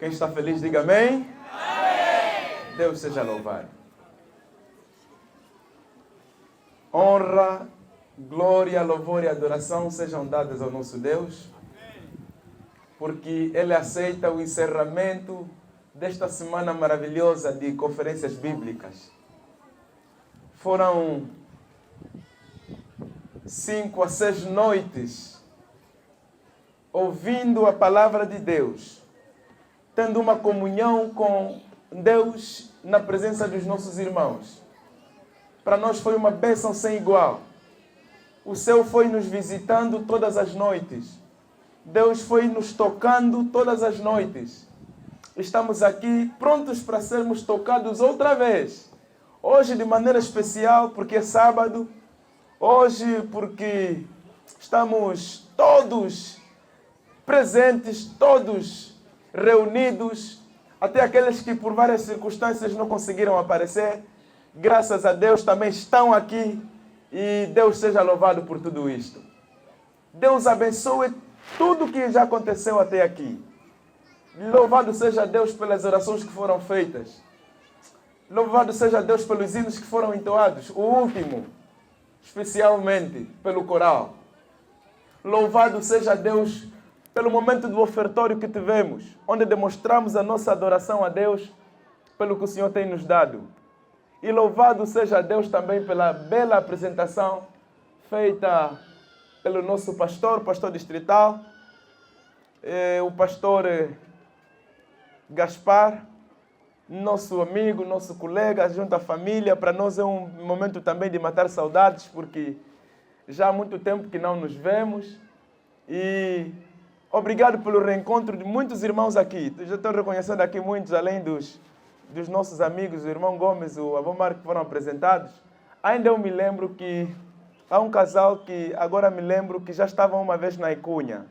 Quem está feliz, diga amém. Amém. Deus seja louvado. Honra, glória, louvor e adoração sejam dadas ao nosso Deus, porque Ele aceita o encerramento desta semana maravilhosa de conferências bíblicas. Foram 5 a 6 noites ouvindo a palavra de Deus, tendo uma comunhão com Deus na presença dos nossos irmãos. Para nós foi uma bênção sem igual. O céu foi nos visitando todas as noites. Deus foi nos tocando todas as noites. Estamos aqui prontos para sermos tocados outra vez. Hoje de maneira especial, porque é sábado. Hoje porque estamos todos presentes, todos reunidos, até aqueles que por várias circunstâncias não conseguiram aparecer, graças a Deus também estão aqui e Deus seja louvado por tudo isto. Deus abençoe tudo que já aconteceu até aqui. Louvado seja Deus pelas orações que foram feitas. Louvado seja Deus pelos hinos que foram entoados. O último, especialmente pelo coral. Louvado seja Deus pelo momento do ofertório que tivemos, onde demonstramos a nossa adoração a Deus pelo que o Senhor tem nos dado. E louvado seja Deus também pela bela apresentação feita pelo nosso pastor distrital, o pastor Gaspar, nosso amigo, nosso colega, junto à família. Para nós é um momento também de matar saudades, porque já há muito tempo que não nos vemos. E obrigado pelo reencontro de muitos irmãos aqui. Eu já estou reconhecendo aqui muitos, além dos nossos amigos, o irmão Gomes, o avô Marco, que foram apresentados. Ainda eu me lembro que há um casal que agora me lembro que já estavam uma vez na Icunha.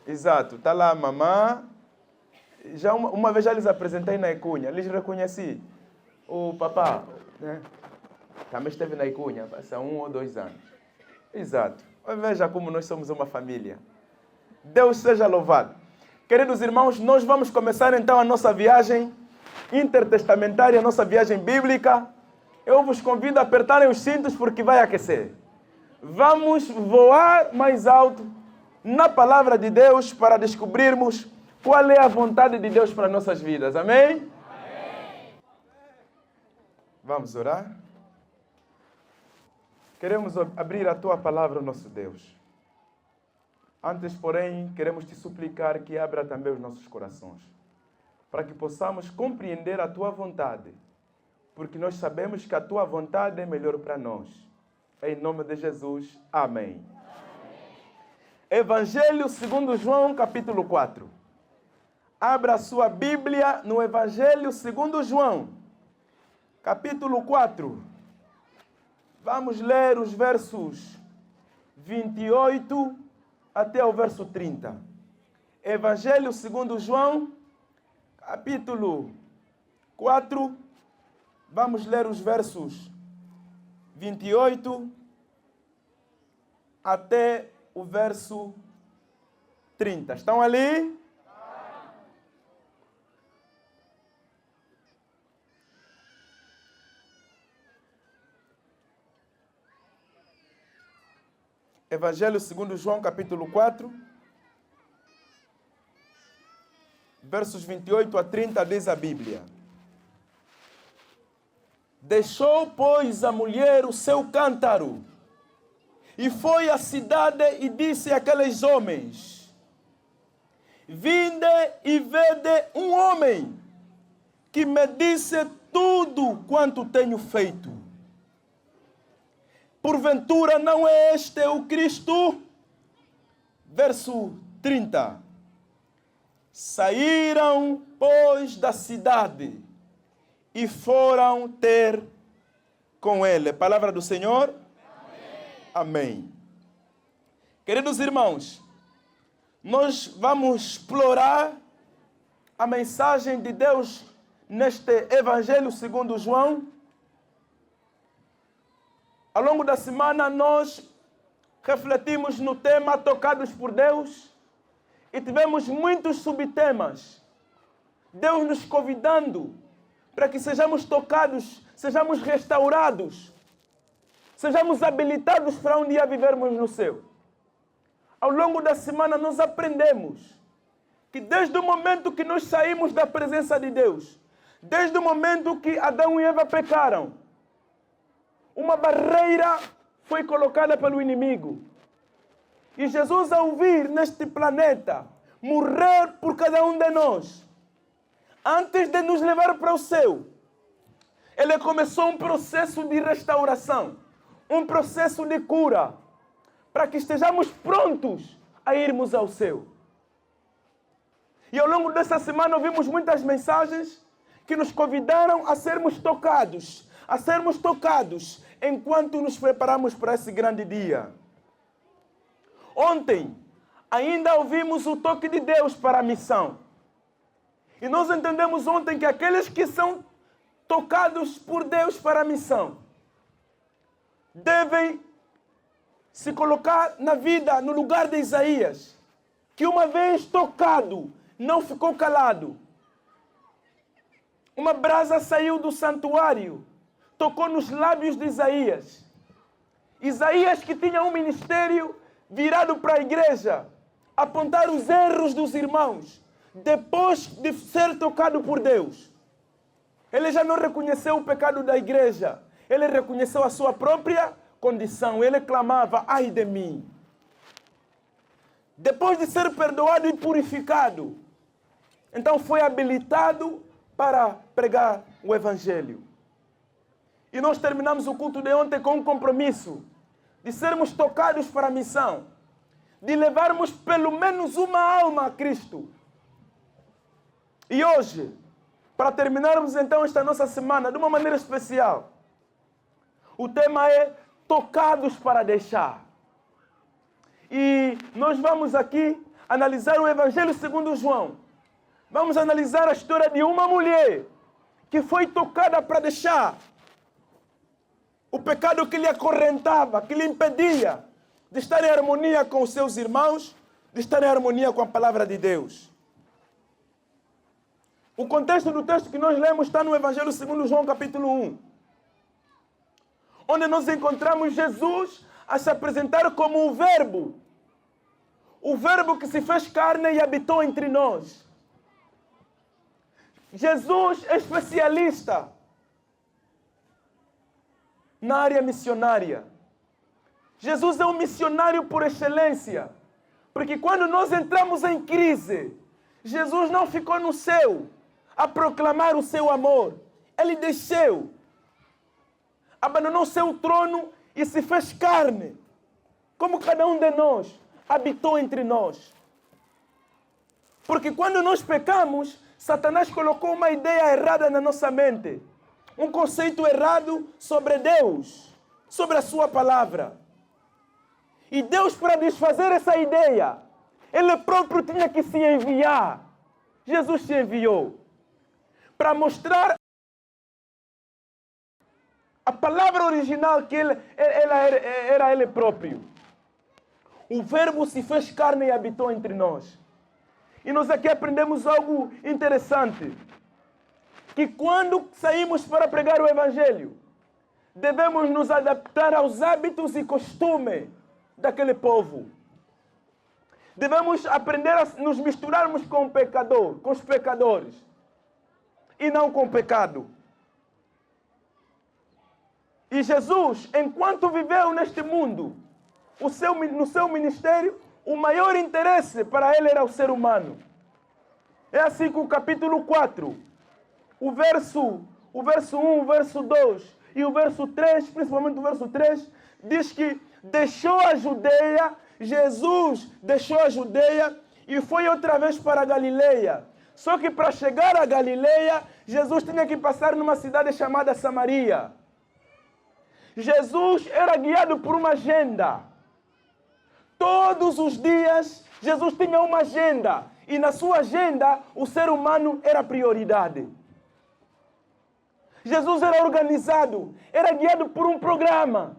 Exato, está lá a mamã. Já uma vez já lhes apresentei na Icunha, lhes reconheci. O papá, né? Também esteve na Icunha, há 1 ou 2 anos. Exato. Veja como nós somos uma família. Deus seja louvado. Queridos irmãos, nós vamos começar então a nossa viagem intertestamentária, a nossa viagem bíblica. Eu vos convido a apertarem os cintos porque vai aquecer. Vamos voar mais alto na palavra de Deus para descobrirmos qual é a vontade de Deus para nossas vidas. Amém? Amém. Vamos orar? Queremos abrir a Tua palavra, nosso Deus. Antes, porém, queremos Te suplicar que abra também os nossos corações, para que possamos compreender a Tua vontade, porque nós sabemos que a Tua vontade é melhor para nós. Em nome de Jesus, amém. Evangelho segundo João, capítulo 4. Abra a sua Bíblia no Evangelho segundo João, capítulo 4. Vamos ler os versos 28 até o verso 30. Evangelho segundo João, capítulo 4. Vamos ler os versos 28 até o verso 30. Estão ali? Evangelho segundo João, capítulo 4, versos 28 a 30, diz a Bíblia. Deixou, pois, a mulher o seu cântaro, e foi à cidade e disse àqueles homens: vinde e vede um homem que me disse tudo quanto tenho feito. Porventura não é este o Cristo? Verso 30. Saíram, pois, da cidade e foram ter com ele. Palavra do Senhor? Amém. Amém. Queridos irmãos, nós vamos explorar a mensagem de Deus neste Evangelho segundo João. Ao longo da semana nós refletimos no tema Tocados por Deus e tivemos muitos subtemas Deus nos convidando para que sejamos tocados, sejamos restaurados, sejamos habilitados para um dia vivermos no céu. Ao longo da semana nós aprendemos que desde o momento que nós saímos da presença de Deus, desde o momento que Adão e Eva pecaram, uma barreira foi colocada pelo inimigo. E Jesus, ao vir neste planeta, morrer por cada um de nós, antes de nos levar para o céu, Ele começou um processo de restauração, um processo de cura, para que estejamos prontos a irmos ao céu. E ao longo dessa semana ouvimos muitas mensagens que nos convidaram a sermos tocados enquanto nos preparamos para esse grande dia. Ontem, ainda ouvimos o toque de Deus para a missão. E nós entendemos ontem que aqueles que são tocados por Deus para a missão devem se colocar na vida, no lugar de Isaías, que uma vez tocado, não ficou calado. Uma brasa saiu do santuário, tocou nos lábios de Isaías. Isaías, que tinha um ministério virado para a igreja, apontar os erros dos irmãos, depois de ser tocado por Deus. Ele já não reconheceu o pecado da igreja, ele reconheceu a sua própria condição. Ele clamava: ai de mim. Depois de ser perdoado e purificado, então foi habilitado para pregar o Evangelho. E nós terminamos o culto de ontem com um compromisso de sermos tocados para a missão, de levarmos pelo menos uma alma a Cristo. E hoje, para terminarmos então esta nossa semana de uma maneira especial, o tema é tocados para deixar. E nós vamos aqui analisar o Evangelho segundo João. Vamos analisar a história de uma mulher que foi tocada para deixar o pecado que lhe acorrentava, que lhe impedia de estar em harmonia com os seus irmãos, de estar em harmonia com a palavra de Deus. O contexto do texto que nós lemos está no Evangelho segundo João, capítulo 1. Onde nós encontramos Jesus a se apresentar como o Verbo que se fez carne e habitou entre nós. Jesus é especialista na área missionária. Jesus é um missionário por excelência, porque quando nós entramos em crise, Jesus não ficou no céu a proclamar o seu amor. Ele desceu, abandonou seu trono e se fez carne, como cada um de nós, habitou entre nós. Porque quando nós pecamos, Satanás colocou uma ideia errada na nossa mente, um conceito errado sobre Deus, sobre a sua palavra. E Deus, para desfazer essa ideia, Ele próprio tinha que se enviar. Jesus se enviou para mostrar a palavra original que era Ele próprio. O Verbo se fez carne e habitou entre nós. E nós aqui aprendemos algo interessante. Que quando saímos para pregar o Evangelho, devemos nos adaptar aos hábitos e costumes daquele povo. Devemos aprender a nos misturarmos com o pecador, com os pecadores, e não com o pecado. E Jesus, enquanto viveu neste mundo, no seu ministério, o maior interesse para ele era o ser humano. É assim que o capítulo 4, o verso 1, o verso 2 e o verso 3, principalmente o verso 3, diz que deixou a Judeia, Jesus deixou a Judeia e foi outra vez para a Galileia. Só que para chegar a Galileia, Jesus tinha que passar numa cidade chamada Samaria. Jesus era guiado por uma agenda. Todos os dias, Jesus tinha uma agenda. E na sua agenda, o ser humano era prioridade. Jesus era organizado, era guiado por um programa,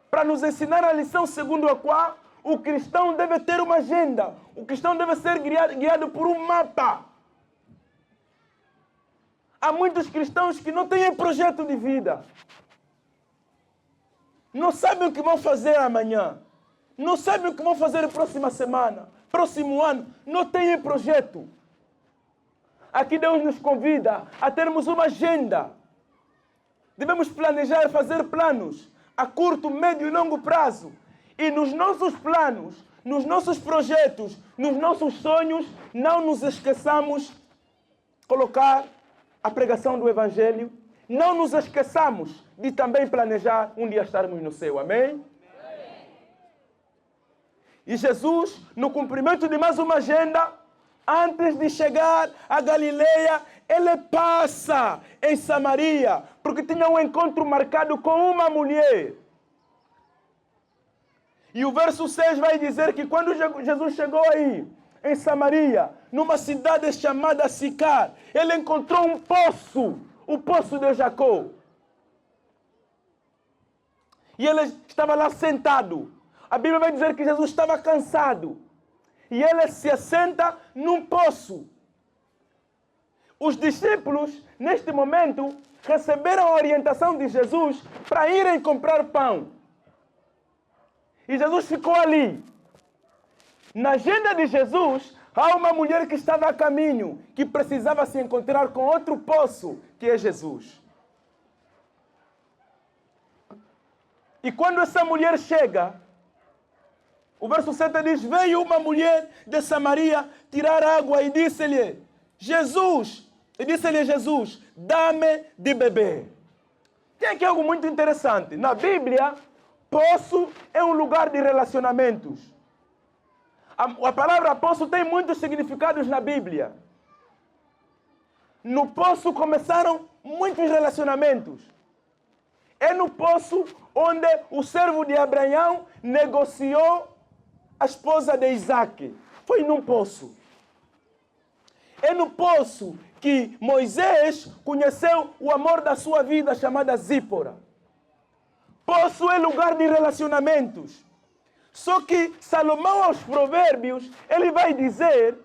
para nos ensinar a lição segundo a qual o cristão deve ter uma agenda. O cristão deve ser guiado por um mapa. Há muitos cristãos que não têm projeto de vida. Não sabem o que vão fazer amanhã. Não sabem o que vão fazer na próxima semana, próximo ano. Não têm projeto. Aqui Deus nos convida a termos uma agenda. Devemos planejar, fazer planos a curto, médio e longo prazo. E nos nossos planos, nos nossos projetos, nos nossos sonhos, não nos esqueçamos de colocar a pregação do Evangelho. Não nos esqueçamos de também planejar um dia estarmos no céu. Amém? E Jesus, no cumprimento de mais uma agenda, antes de chegar a Galileia, ele passa em Samaria, porque tinha um encontro marcado com uma mulher. E o verso 6 vai dizer que quando Jesus chegou aí, em Samaria, numa cidade chamada Sicar, ele encontrou um poço, o poço de Jacó. E ele estava lá sentado. A Bíblia vai dizer que Jesus estava cansado. E ele se assenta num poço. Os discípulos, neste momento, receberam a orientação de Jesus para irem comprar pão. E Jesus ficou ali. Na agenda de Jesus, há uma mulher que estava a caminho, que precisava se encontrar com outro poço, que é Jesus. E quando essa mulher chega, o verso 7 diz, veio uma mulher de Samaria tirar água e disse-lhe, Jesus, dá-me de beber. Tem aqui algo muito interessante. Na Bíblia, poço é um lugar de relacionamentos. A palavra poço tem muitos significados na Bíblia. No poço começaram muitos relacionamentos. É no poço onde o servo de Abraão negociou a esposa de Isaac. Foi num poço. É no poço que Moisés conheceu o amor da sua vida, chamada Zípora. Poço é lugar de relacionamentos. Só que Salomão, aos Provérbios, ele vai dizer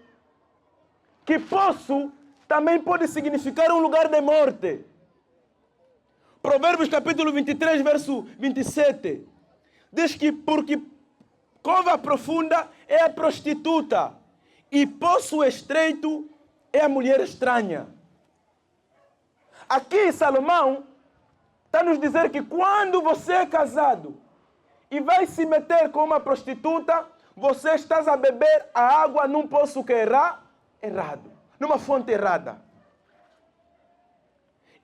que poço também pode significar um lugar de morte. Provérbios capítulo 23, verso 27. Diz que porque cova profunda é a prostituta e poço estreito é a mulher estranha. Aqui Salomão está nos dizer que quando você é casado e vai se meter com uma prostituta, você está a beber a água num poço que é errado, numa fonte errada.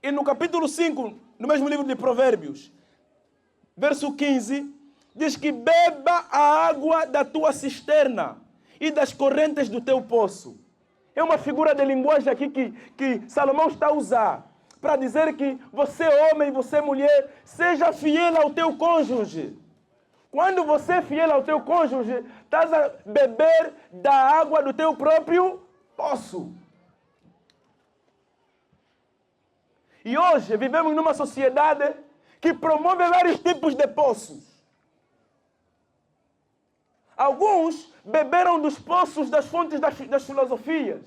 E no capítulo 5, no mesmo livro de Provérbios, verso 15, diz que beba a água da tua cisterna e das correntes do teu poço. É uma figura de linguagem aqui que Salomão está a usar para dizer que você homem, você mulher, seja fiel ao teu cônjuge. Quando você é fiel ao teu cônjuge, estás a beber da água do teu próprio poço. E hoje vivemos numa sociedade que promove vários tipos de poços. Alguns beberam dos poços das fontes das filosofias.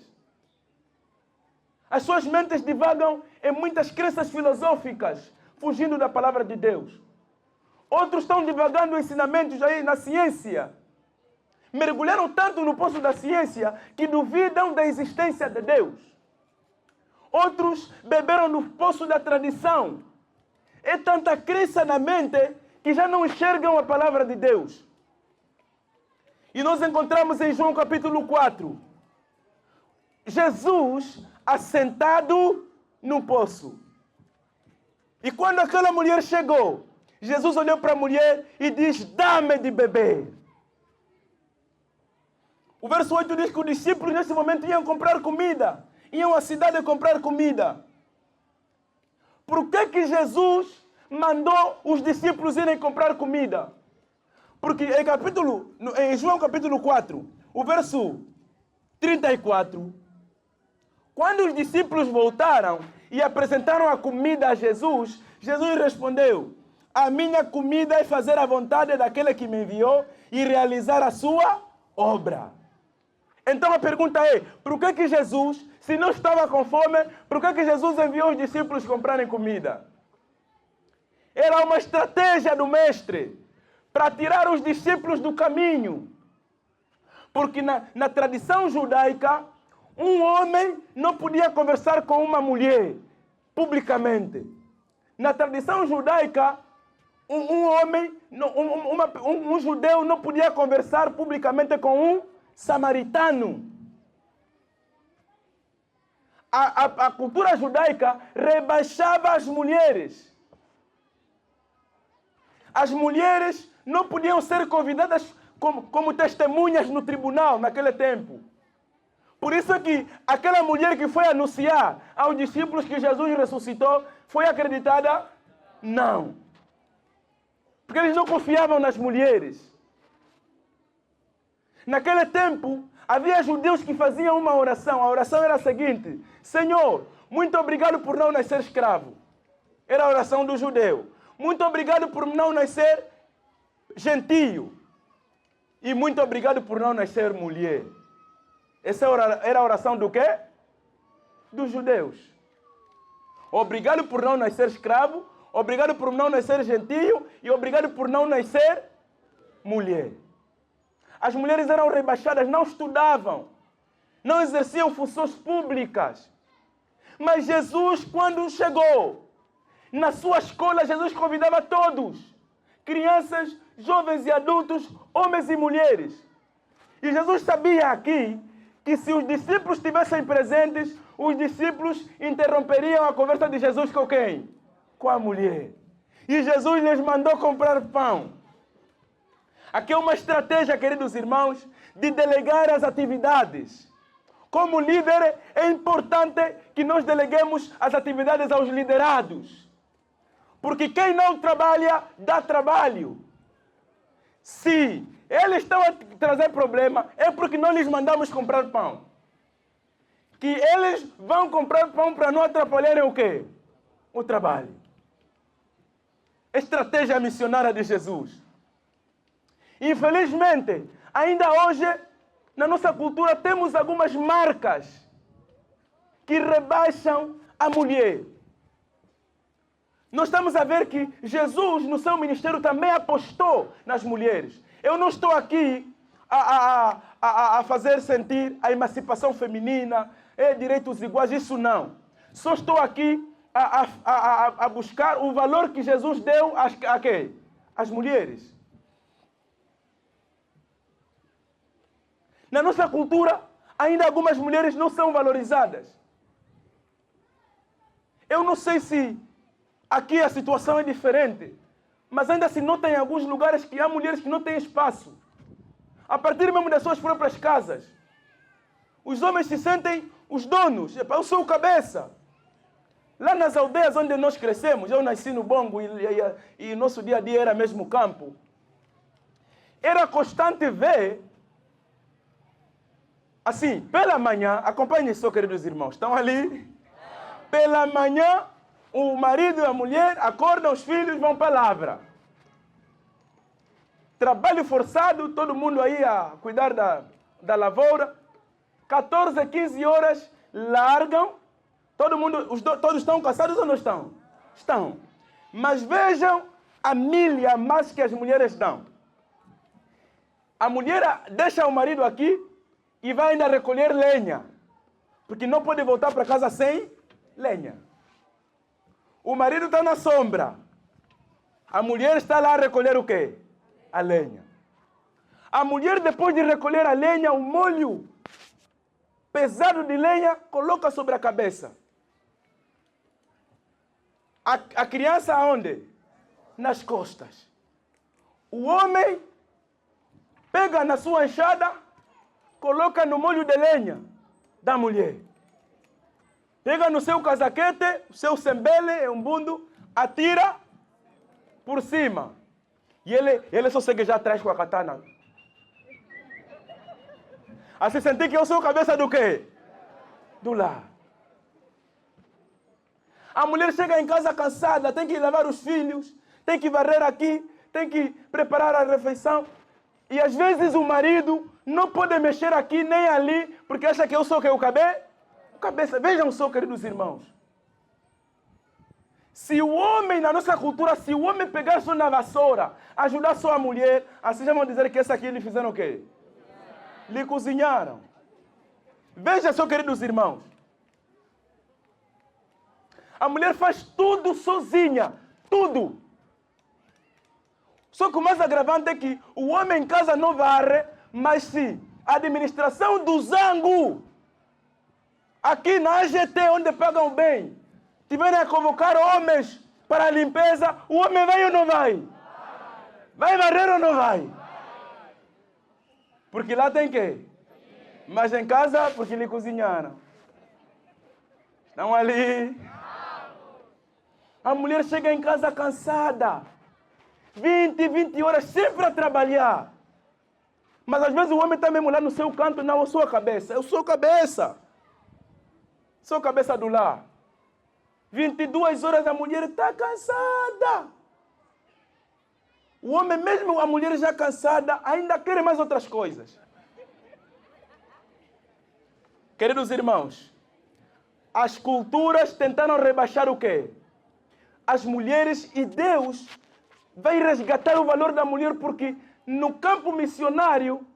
As suas mentes divagam em muitas crenças filosóficas, fugindo da palavra de Deus. Outros estão divagando ensinamentos aí na ciência. Mergulharam tanto no poço da ciência que duvidam da existência de Deus. Outros beberam no poço da tradição. É tanta crença na mente que já não enxergam a palavra de Deus. E nós encontramos em João capítulo 4, Jesus assentado no poço. E quando aquela mulher chegou, Jesus olhou para a mulher e diz, dá-me de beber. O verso 8 diz que os discípulos nesse momento iam comprar comida. Iam à cidade comprar comida. Por que Jesus mandou os discípulos irem comprar comida? Porque em João capítulo 4, o verso 34, quando os discípulos voltaram e apresentaram a comida a Jesus, Jesus respondeu, a minha comida é fazer a vontade daquele que me enviou e realizar a sua obra. Então a pergunta é, por que Jesus Se não estava com fome, por que Jesus enviou os discípulos comprarem comida? Era uma estratégia do mestre para tirar os discípulos do caminho. Porque na tradição judaica, um homem não podia conversar com uma mulher publicamente. Na tradição judaica, um judeu não podia conversar publicamente com um samaritano. A cultura judaica rebaixava as mulheres. As mulheres não podiam ser convidadas como testemunhas no tribunal naquele tempo. Por isso é que aquela mulher que foi anunciar aos discípulos que Jesus ressuscitou, foi acreditada? Não. Porque eles não confiavam nas mulheres. Naquele tempo, havia judeus que faziam uma oração. A oração era a seguinte: Senhor, muito obrigado por não nascer escravo. Era a oração do judeu. Muito obrigado por não nascer gentio. E muito obrigado por não nascer mulher. Essa era a oração do quê? Dos judeus. Obrigado por não nascer escravo. Obrigado por não nascer gentio. E obrigado por não nascer mulher. As mulheres eram rebaixadas, não estudavam. Não exerciam funções públicas. Mas Jesus, quando chegou na sua escola, Jesus convidava todos. Crianças, jovens e adultos, homens e mulheres. E Jesus sabia aqui que se os discípulos estivessem presentes, os discípulos interromperiam a conversa de Jesus com quem? Com a mulher. E Jesus lhes mandou comprar pão. Aqui é uma estratégia, queridos irmãos, de delegar as atividades. Como líder, é importante que nós deleguemos as atividades aos liderados. Porque quem não trabalha, dá trabalho. Se eles estão a trazer problema, é porque não lhes mandamos comprar pão. Que eles vão comprar pão para não atrapalharem o quê? O trabalho. Estratégia missionária de Jesus. Infelizmente, ainda hoje, na nossa cultura, temos algumas marcas que rebaixam a mulher. Nós estamos a ver que Jesus, no seu ministério, também apostou nas mulheres. Eu não estou aqui a fazer sentir a emancipação feminina, direitos iguais, isso não. Só estou aqui a buscar o valor que Jesus deu a quem? Às mulheres. Na nossa cultura, ainda algumas mulheres não são valorizadas. Eu não sei se aqui a situação é diferente, mas ainda se nota em alguns lugares que há mulheres que não têm espaço. A partir mesmo das suas próprias casas. Os homens se sentem os donos. Eu sou o cabeça. Lá nas aldeias onde nós crescemos, eu nasci no Bongo e nosso dia a dia era mesmo campo. Era constante ver, assim, pela manhã, acompanhem só, queridos irmãos, estão ali? Pela manhã, o marido e a mulher acordam, os filhos vão para a lavra. Trabalho forçado, todo mundo aí a cuidar da lavoura. 14, 15 horas, largam. Todos estão cansados ou não estão? Estão. Mas vejam a milha mais que as mulheres dão. A mulher deixa o marido aqui e vai ainda recolher lenha. Porque não pode voltar para casa sem lenha. O marido está na sombra. A mulher está lá a recolher o quê? A lenha. A mulher, depois de recolher a lenha, o molho pesado de lenha, coloca sobre a cabeça. A criança aonde? Nas costas. O homem pega na sua enxada, coloca no molho de lenha da mulher. Pega no seu casaquete, o seu sembele, um bundo, atira por cima. E ele só segue já atrás com a katana. A se sentir que eu sou cabeça do quê? Do lar. A mulher chega em casa cansada, tem que lavar os filhos, tem que varrer aqui, tem que preparar a refeição. E às vezes o marido não pode mexer aqui nem ali, porque acha que eu sou o cabelo Cabeça, vejam só, queridos irmãos. Se o homem, na nossa cultura, se o homem pegar só na vassoura, ajudar só a mulher, assim já vão dizer que essa aqui lhe fizeram o quê? Lhe cozinharam. Veja só, queridos irmãos. A mulher faz tudo sozinha. Tudo. Só que o mais agravante é que o homem em casa não varre, mas se a administração do zango, aqui na AGT, onde pagam bem, tiverem a convocar homens para a limpeza, o homem vai ou não vai? Vai varrer ou não vai? Porque lá tem quê? Mas em casa, porque lhe cozinharam. Estão ali. A mulher chega em casa cansada. 20 horas sempre a trabalhar. Mas às vezes o homem está mesmo lá no seu canto. Não, eu sou a cabeça. Eu sou a cabeça. Sou a cabeça do lar. 22 horas a mulher está cansada. O homem, mesmo a mulher já cansada, ainda quer mais outras coisas. Queridos irmãos, as culturas tentaram rebaixar o quê? As mulheres, e Deus vai resgatar o valor da mulher, porque no campo missionário,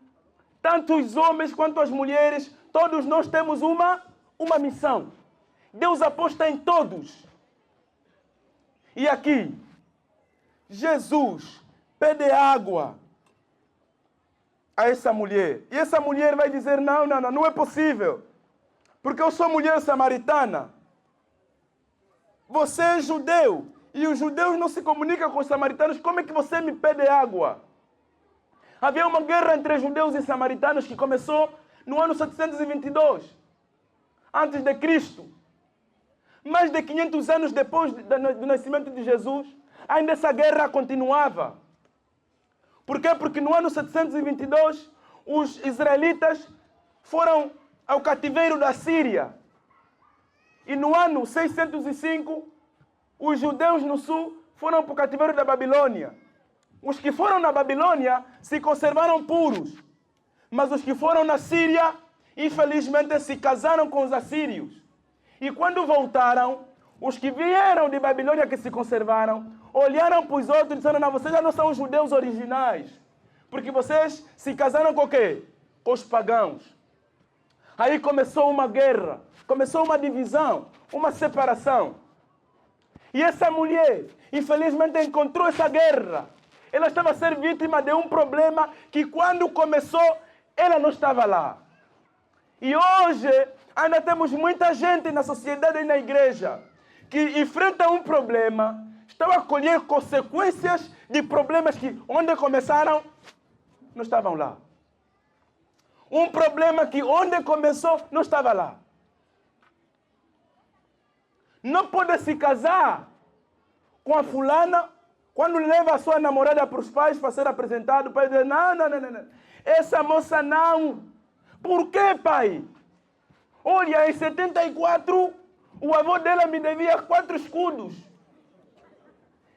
tanto os homens quanto as mulheres, todos nós temos uma missão. Deus aposta em todos. E aqui, Jesus pede água a essa mulher. E essa mulher vai dizer, não é possível. Porque eu sou mulher samaritana. Você é judeu. E os judeus não se comunicam com os samaritanos. Como é que você me pede água? Havia uma guerra entre judeus e samaritanos que começou no ano 722. Antes de Cristo. Mais de 500 anos depois do nascimento de Jesus, ainda essa guerra continuava. Por quê? Porque no ano 722, os israelitas foram ao cativeiro da Síria. E no ano 605, os judeus no sul foram para o cativeiro da Babilônia. Os que foram na Babilônia se conservaram puros. Mas os que foram na Síria, infelizmente, se casaram com os assírios. E quando voltaram, os que vieram de Babilônia, que se conservaram, olharam para os outros e disseram, não, vocês já não são os judeus originais. Porque vocês se casaram com o quê? Com os pagãos. Aí começou uma guerra, começou uma divisão, uma separação. E essa mulher, infelizmente, encontrou essa guerra. Ela estava a ser vítima de um problema que quando começou, ela não estava lá. E hoje, ainda temos muita gente na sociedade e na igreja que enfrenta um problema, estão a colher consequências de problemas que, onde começaram, não estavam lá. Um problema que, onde começou, não estava lá. Não pode se casar com a fulana quando leva a sua namorada para os pais para ser apresentado, para dizer, não. Essa moça não. Por quê, pai? Olha, em 74, o avô dela me devia 4 escudos.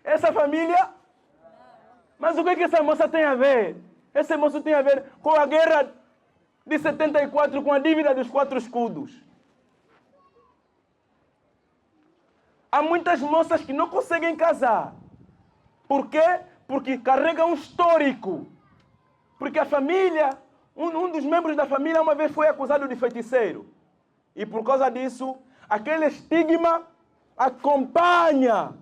Essa família... Mas o que essa moça tem a ver? Essa moça tem a ver com a guerra de 74, com a dívida dos 4 escudos. Há muitas moças que não conseguem casar. Por quê? Porque carregam um histórico. Porque a família, um dos membros da família uma vez foi acusado de feiticeiro. E por causa disso, aquele estigma acompanha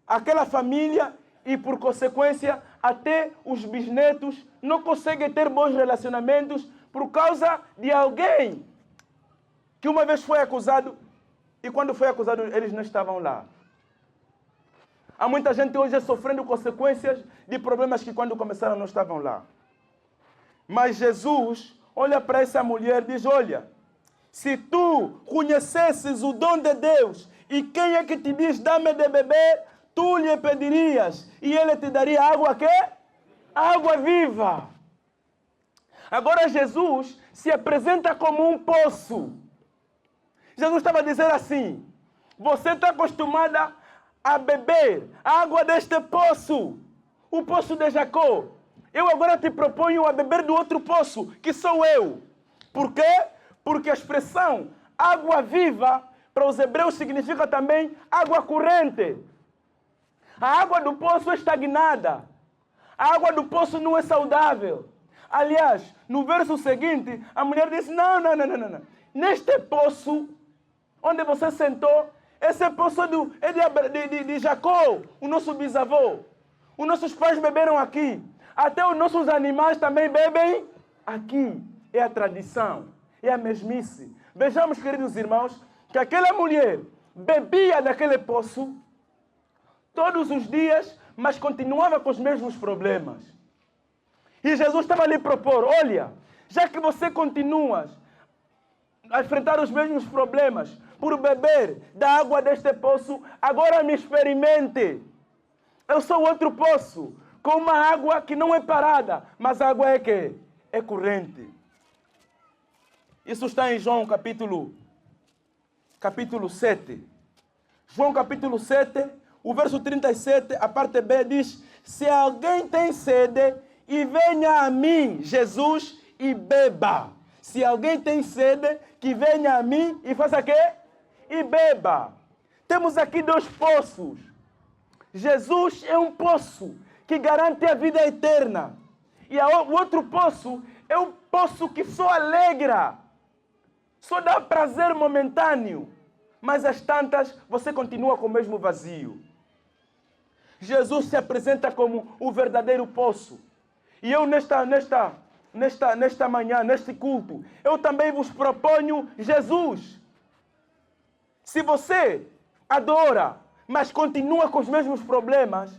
aquela família e, por consequência, até os bisnetos não conseguem ter bons relacionamentos por causa de alguém que uma vez foi acusado e quando foi acusado eles não estavam lá. Há muita gente hoje sofrendo consequências de problemas que quando começaram não estavam lá. Mas Jesus olha para essa mulher e diz, olha, se tu conhecesses o dom de Deus e quem é que te diz, dá-me de beber, tu lhe pedirias e ele te daria água quê? Água viva. Agora Jesus se apresenta como um poço. Jesus estava a dizer assim, você está acostumada a beber a água deste poço, o poço de Jacó. Eu agora te proponho a beber do outro poço, que sou eu. Por quê? Porque a expressão água viva, para os hebreus, significa também água corrente. A água do poço é estagnada. A água do poço não é saudável. Aliás, no verso seguinte, a mulher disse, não. Neste poço, onde você sentou, esse poço é de Jacó, o nosso bisavô. Os nossos pais beberam aqui. Até os nossos animais também bebem aqui. É a tradição, é a mesmice. Vejamos, queridos irmãos, que aquela mulher bebia daquele poço todos os dias, mas continuava com os mesmos problemas. E Jesus estava a lhe propor, olha, já que você continua a enfrentar os mesmos problemas por beber da água deste poço, agora me experimente. Eu sou outro poço, com uma água que não é parada, mas a água é que? É corrente. Isso está em João capítulo 7. João capítulo 7, o verso 37, a parte B diz, se alguém tem sede, e venha a mim, Jesus, e beba. Se alguém tem sede, que venha a mim e faça o quê? E beba. Temos aqui 2 poços. Jesus é um poço que garante a vida eterna. E o outro poço é um poço que só alegra, só dá prazer momentâneo. Mas às tantas, você continua com o mesmo vazio. Jesus se apresenta como o verdadeiro poço. E eu nesta manhã, neste culto, eu também vos proponho Jesus. Se você adora, mas continua com os mesmos problemas,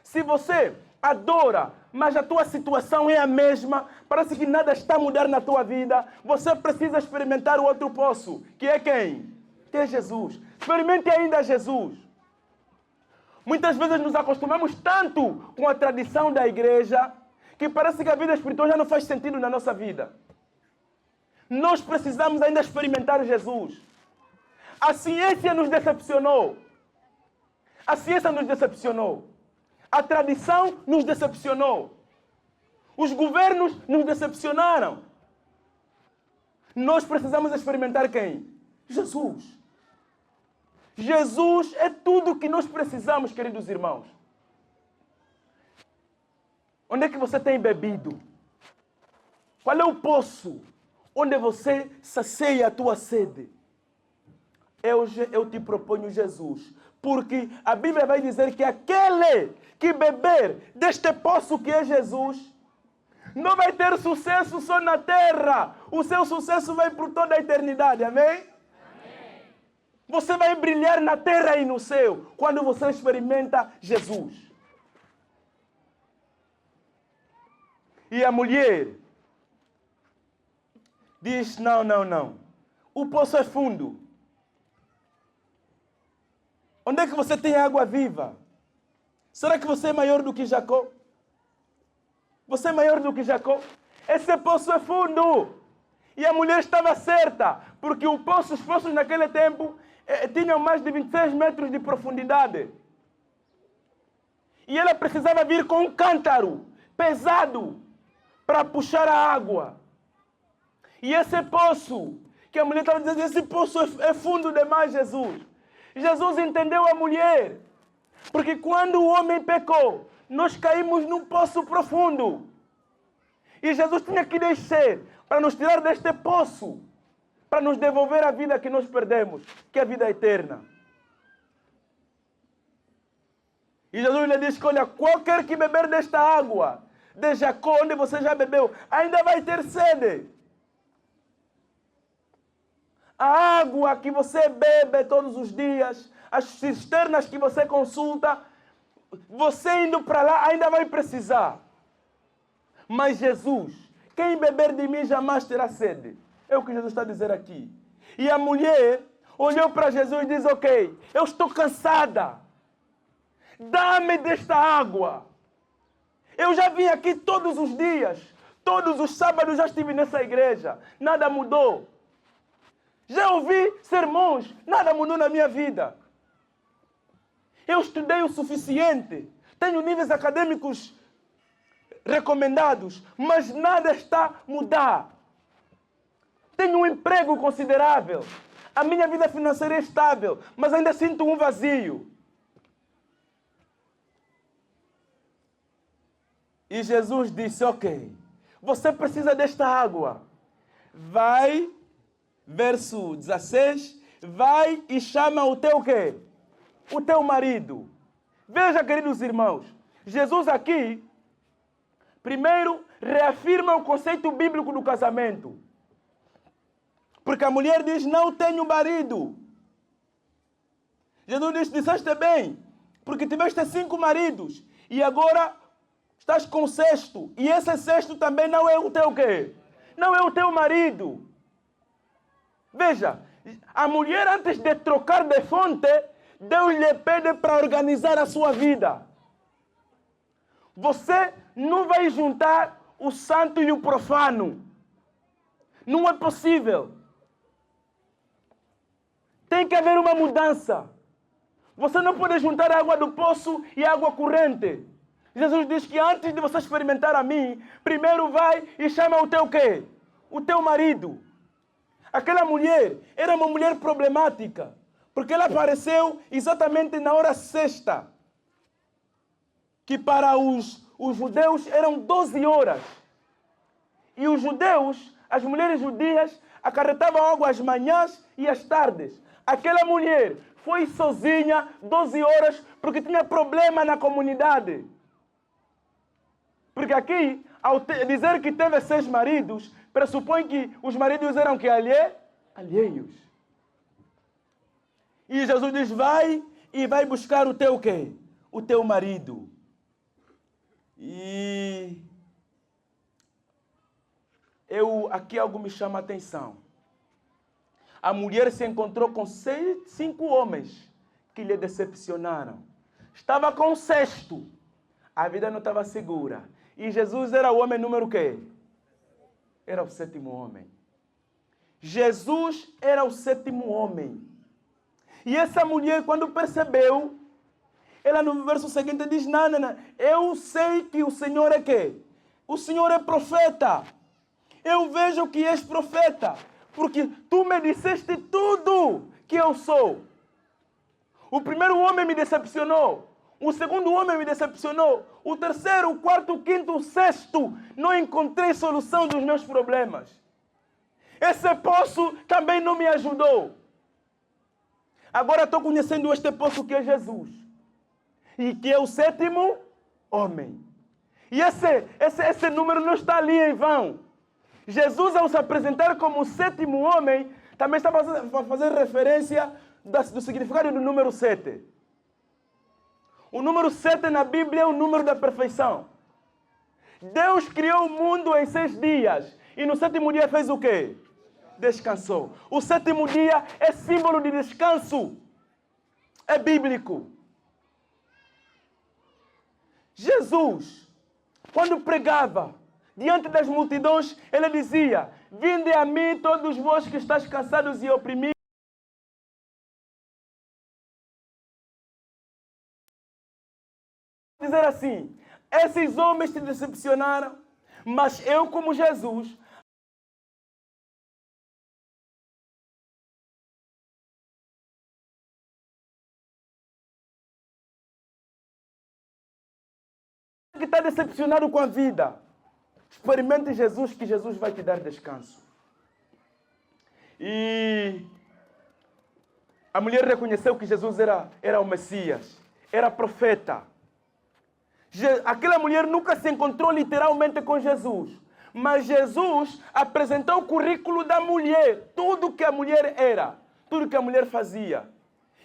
se você adora, mas a tua situação é a mesma, parece que nada está a mudar na tua vida, você precisa experimentar o outro poço, que é quem? Que é Jesus. Experimente ainda Jesus. Muitas vezes nos acostumamos tanto com a tradição da igreja, que parece que a vida espiritual já não faz sentido na nossa vida. Nós precisamos ainda experimentar Jesus. A ciência nos decepcionou. A ciência nos decepcionou. A tradição nos decepcionou. Os governos nos decepcionaram. Nós precisamos experimentar quem? Jesus. Jesus é tudo o que nós precisamos, queridos irmãos. Onde é que você tem bebido? Qual é o poço onde você sacia a tua sede? Eu te proponho Jesus. Porque a Bíblia vai dizer que aquele que beber deste poço que é Jesus, não vai ter sucesso só na terra. O seu sucesso vai por toda a eternidade. Amém? Amém. Você vai brilhar na terra e no céu quando você experimenta Jesus. E a mulher diz, não. O poço é fundo. Onde é que você tem água viva? Será que você é maior do que Jacó? Você é maior do que Jacó? Esse poço é fundo. E a mulher estava certa, porque os poços naquele tempo tinham mais de 26 metros de profundidade. E ela precisava vir com um cântaro pesado para puxar a água. E esse poço, que a mulher estava dizendo, esse poço é fundo demais, Jesus. Jesus entendeu a mulher. Porque quando o homem pecou, nós caímos num poço profundo. E Jesus tinha que descer para nos tirar deste poço, para nos devolver a vida que nós perdemos, que é a vida eterna. E Jesus lhe disse que, olha, qualquer que beber desta água de Jacó, onde você já bebeu, ainda vai ter sede. A água que você bebe todos os dias, as cisternas que você consulta, você indo para lá ainda vai precisar. Mas Jesus, quem beber de mim jamais terá sede. É o que Jesus está a dizer aqui. E a mulher olhou para Jesus e disse, ok, eu estou cansada. Dá-me desta água. Eu já vim aqui todos os dias. Todos os sábados já estive nessa igreja. Nada mudou. Já ouvi sermões. Nada mudou na minha vida. Eu estudei o suficiente. Tenho níveis acadêmicos recomendados. Mas nada está a mudar. Tenho um emprego considerável. A minha vida financeira é estável, mas ainda sinto um vazio. E Jesus disse, ok, você precisa desta água. Vai, verso 16, vai e chama o teu quê? O teu marido. Veja, queridos irmãos, Jesus aqui, primeiro, reafirma o conceito bíblico do casamento. Porque a mulher diz, não tenho marido. Jesus diz, disseste bem, porque tiveste 5 maridos, e agora estás com o 6º, e esse 6º também não é o teu quê? Não é o teu marido. Veja, a mulher antes de trocar de fonte, Deus lhe pede para organizar a sua vida. Você não vai juntar o santo e o profano. Não é possível. Tem que haver uma mudança. Você não pode juntar a água do poço e a água corrente. Jesus diz que antes de você experimentar a mim, primeiro vai e chama o teu quê? O teu marido. Aquela mulher era uma mulher problemática, porque ela apareceu exatamente na hora sexta, que para os judeus eram 12 horas. E os judeus, as mulheres judias, acarretavam água às manhãs e às tardes. Aquela mulher foi sozinha 12 horas porque tinha problema na comunidade. Porque aqui, ao dizer que teve 6 maridos, pressupõe que os maridos eram que alheios. E Jesus diz, vai e vai buscar o teu quê? O teu marido. E aqui algo me chama a atenção. A mulher se encontrou com 5 homens que lhe decepcionaram. Estava com o 6º. A vida não estava segura. E Jesus era o homem número quê? Era o 7º homem. Jesus era o 7º homem. E essa mulher, quando percebeu, ela no verso seguinte diz, não, eu sei que o Senhor é quê? O Senhor é profeta. Eu vejo que és profeta, porque tu me disseste tudo que eu sou. O primeiro homem me decepcionou. O segundo homem me decepcionou. O terceiro, o quarto, o quinto, o 6º. Não encontrei solução dos meus problemas. Esse poço também não me ajudou. Agora estou conhecendo este poço que é Jesus. E que é o 7º homem. E esse número não está ali em vão. Jesus, ao se apresentar como o 7º homem, também está a fazer referência do significado do número 7. O número 7 na Bíblia é o número da perfeição. Deus criou o mundo em 6 dias. E no 7º dia fez o quê? Descansou. O 7º dia é símbolo de descanso. É bíblico. Jesus, quando pregava diante das multidões, ele dizia, vinde a mim todos vós que estáis cansados e oprimidos. Dizer assim, esses homens te decepcionaram, mas eu como Jesus, que está decepcionado com a vida, experimente Jesus, que Jesus vai te dar descanso. E a mulher reconheceu que Jesus era o Messias, era profeta. Aquela mulher nunca se encontrou literalmente com Jesus, mas Jesus apresentou o currículo da mulher, tudo que a mulher era, tudo que a mulher fazia.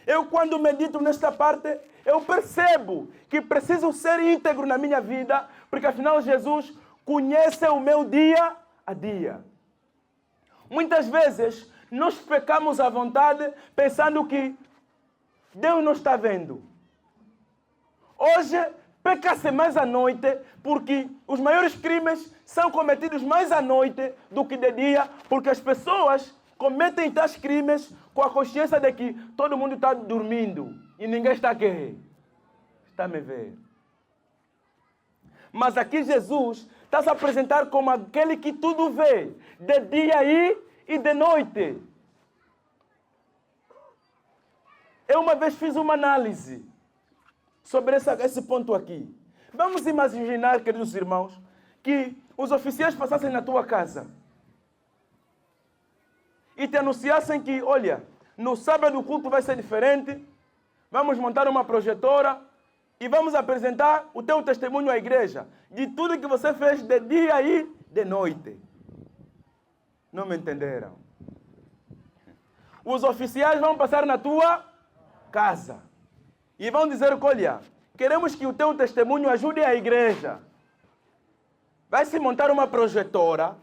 Eu, quando medito nesta parte, eu percebo que preciso ser íntegro na minha vida, porque afinal Jesus conhece o meu dia a dia. Muitas vezes nós pecamos à vontade pensando que Deus não está vendo. Hoje peca-se mais à noite, porque os maiores crimes são cometidos mais à noite do que de dia, porque as pessoas cometem tais crimes com a consciência de que todo mundo está dormindo e ninguém está aqui. Está a me ver. Mas aqui Jesus está se apresentar como aquele que tudo vê, de dia e de noite. Eu uma vez fiz uma análise sobre esse ponto aqui. Vamos imaginar, queridos irmãos, que os oficiais passassem na tua casa e te anunciassem que, olha, no sábado o culto vai ser diferente, vamos montar uma projetora e vamos apresentar o teu testemunho à igreja de tudo que você fez de dia e de noite. Não me entenderam? Os oficiais vão passar na tua casa e vão dizer, olha, queremos que o teu testemunho ajude a igreja. Vai se montar uma projetora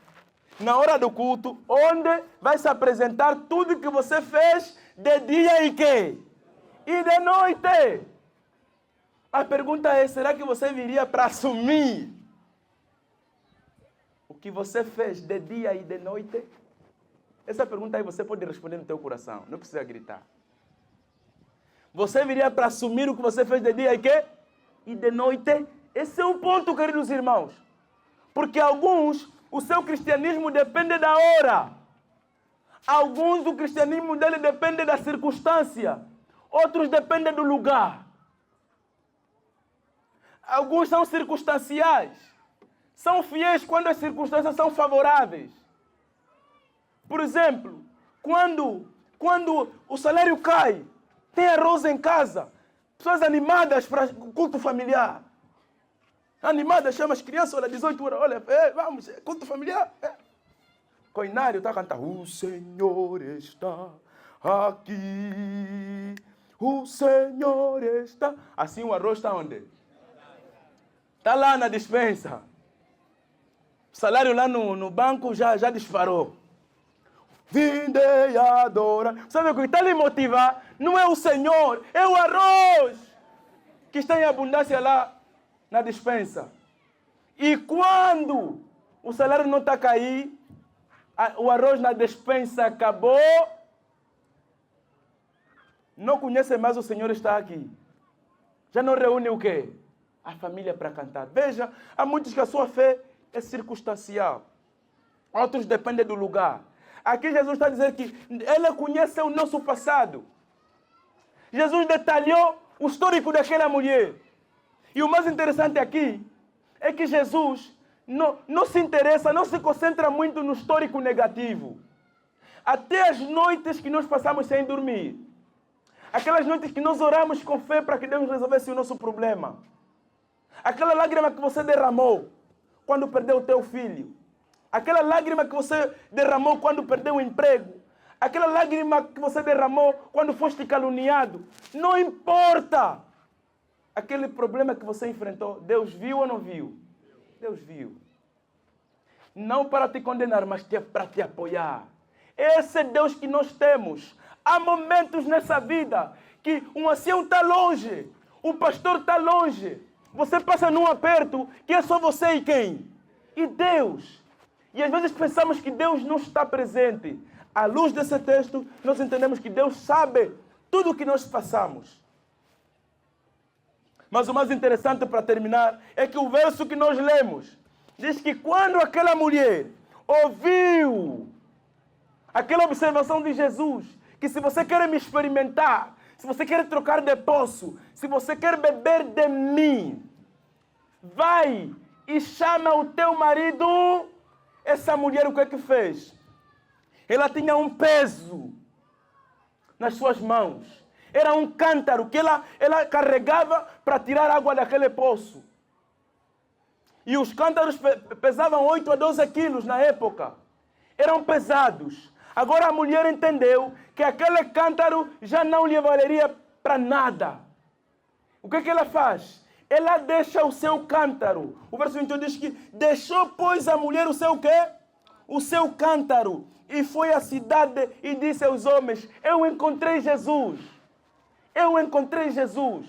na hora do culto, onde vai se apresentar tudo que você fez de dia e quê? E de noite. A pergunta é, será que você viria para assumir o que você fez de dia e de noite? Essa pergunta aí você pode responder no teu coração, não precisa gritar. Você viria para assumir o que você fez de dia e quê? E de noite? Esse é o ponto, queridos irmãos. Porque alguns, o seu cristianismo depende da hora. Alguns, o cristianismo dele depende da circunstância. Outros dependem do lugar. Alguns são circunstanciais. São fiéis quando as circunstâncias são favoráveis. Por exemplo, quando o salário cai, tem arroz em casa, pessoas animadas para o culto familiar. Animadas, chama as crianças, olha, 18 horas, olha, vamos, culto familiar. Coinário está cantando, o Senhor está aqui, o Senhor está... Assim o arroz está onde? Está lá na despensa. O salário lá no banco já disparou. Vinde e adora. Sabe o que está lhe motivar? Não é o Senhor, é o arroz que está em abundância lá na despensa. E quando o salário não está a cair, o arroz na despensa acabou, não conhece mais o Senhor está aqui. Já não reúne o quê? A família para cantar. Veja, há muitos que a sua fé é circunstancial. Outros dependem do lugar. Aqui Jesus está dizendo que Ele conhece o nosso passado. Jesus detalhou o histórico daquela mulher. E o mais interessante aqui é que Jesus não se interessa, não se concentra muito no histórico negativo. Até as noites que nós passamos sem dormir. Aquelas noites que nós oramos com fé para que Deus resolvesse o nosso problema. Aquela lágrima que você derramou quando perdeu o teu filho. Aquela lágrima que você derramou quando perdeu o emprego. Aquela lágrima que você derramou quando foste caluniado. Não importa. Aquele problema que você enfrentou, Deus viu ou não viu? Deus viu. Não para te condenar, mas para te apoiar. Esse é Deus que nós temos. Há momentos nessa vida que um ancião está longe, o pastor está longe. Você passa num aperto que é só você e quem? E Deus. E às vezes pensamos que Deus não está presente. À luz desse texto, nós entendemos que Deus sabe tudo o que nós passamos. Mas o mais interessante para terminar é que o verso que nós lemos diz que quando aquela mulher ouviu aquela observação de Jesus, que se você quer me experimentar, se você quer trocar de poço, se você quer beber de mim, vai e chama o teu marido. Essa mulher o que é que fez? Ela tinha um peso nas suas mãos. Era um cântaro que ela carregava para tirar água daquele poço. E os cântaros pesavam 8 a 12 quilos na época. Eram pesados. Agora a mulher entendeu que aquele cântaro já não lhe valeria para nada. O que é que ela faz? Ela deixa o seu cântaro. O verso 21 diz que deixou, pois, a mulher o seu quê? O seu cântaro. E foi à cidade e disse aos homens, eu encontrei Jesus. Eu encontrei Jesus.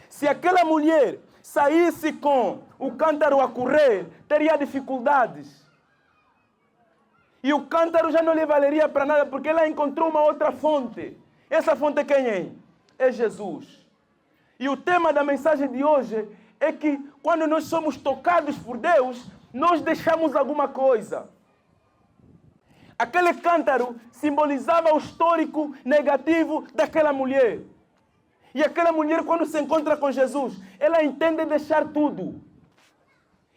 Se aquela mulher saísse com o cântaro a correr, teria dificuldades. E o cântaro já não lhe valeria para nada, porque ela encontrou uma outra fonte. Essa fonte quem é? É Jesus. E o tema da mensagem de hoje é que quando nós somos tocados por Deus, nós deixamos alguma coisa. Aquele cântaro simbolizava o histórico negativo daquela mulher. E aquela mulher, quando se encontra com Jesus, ela entende deixar tudo.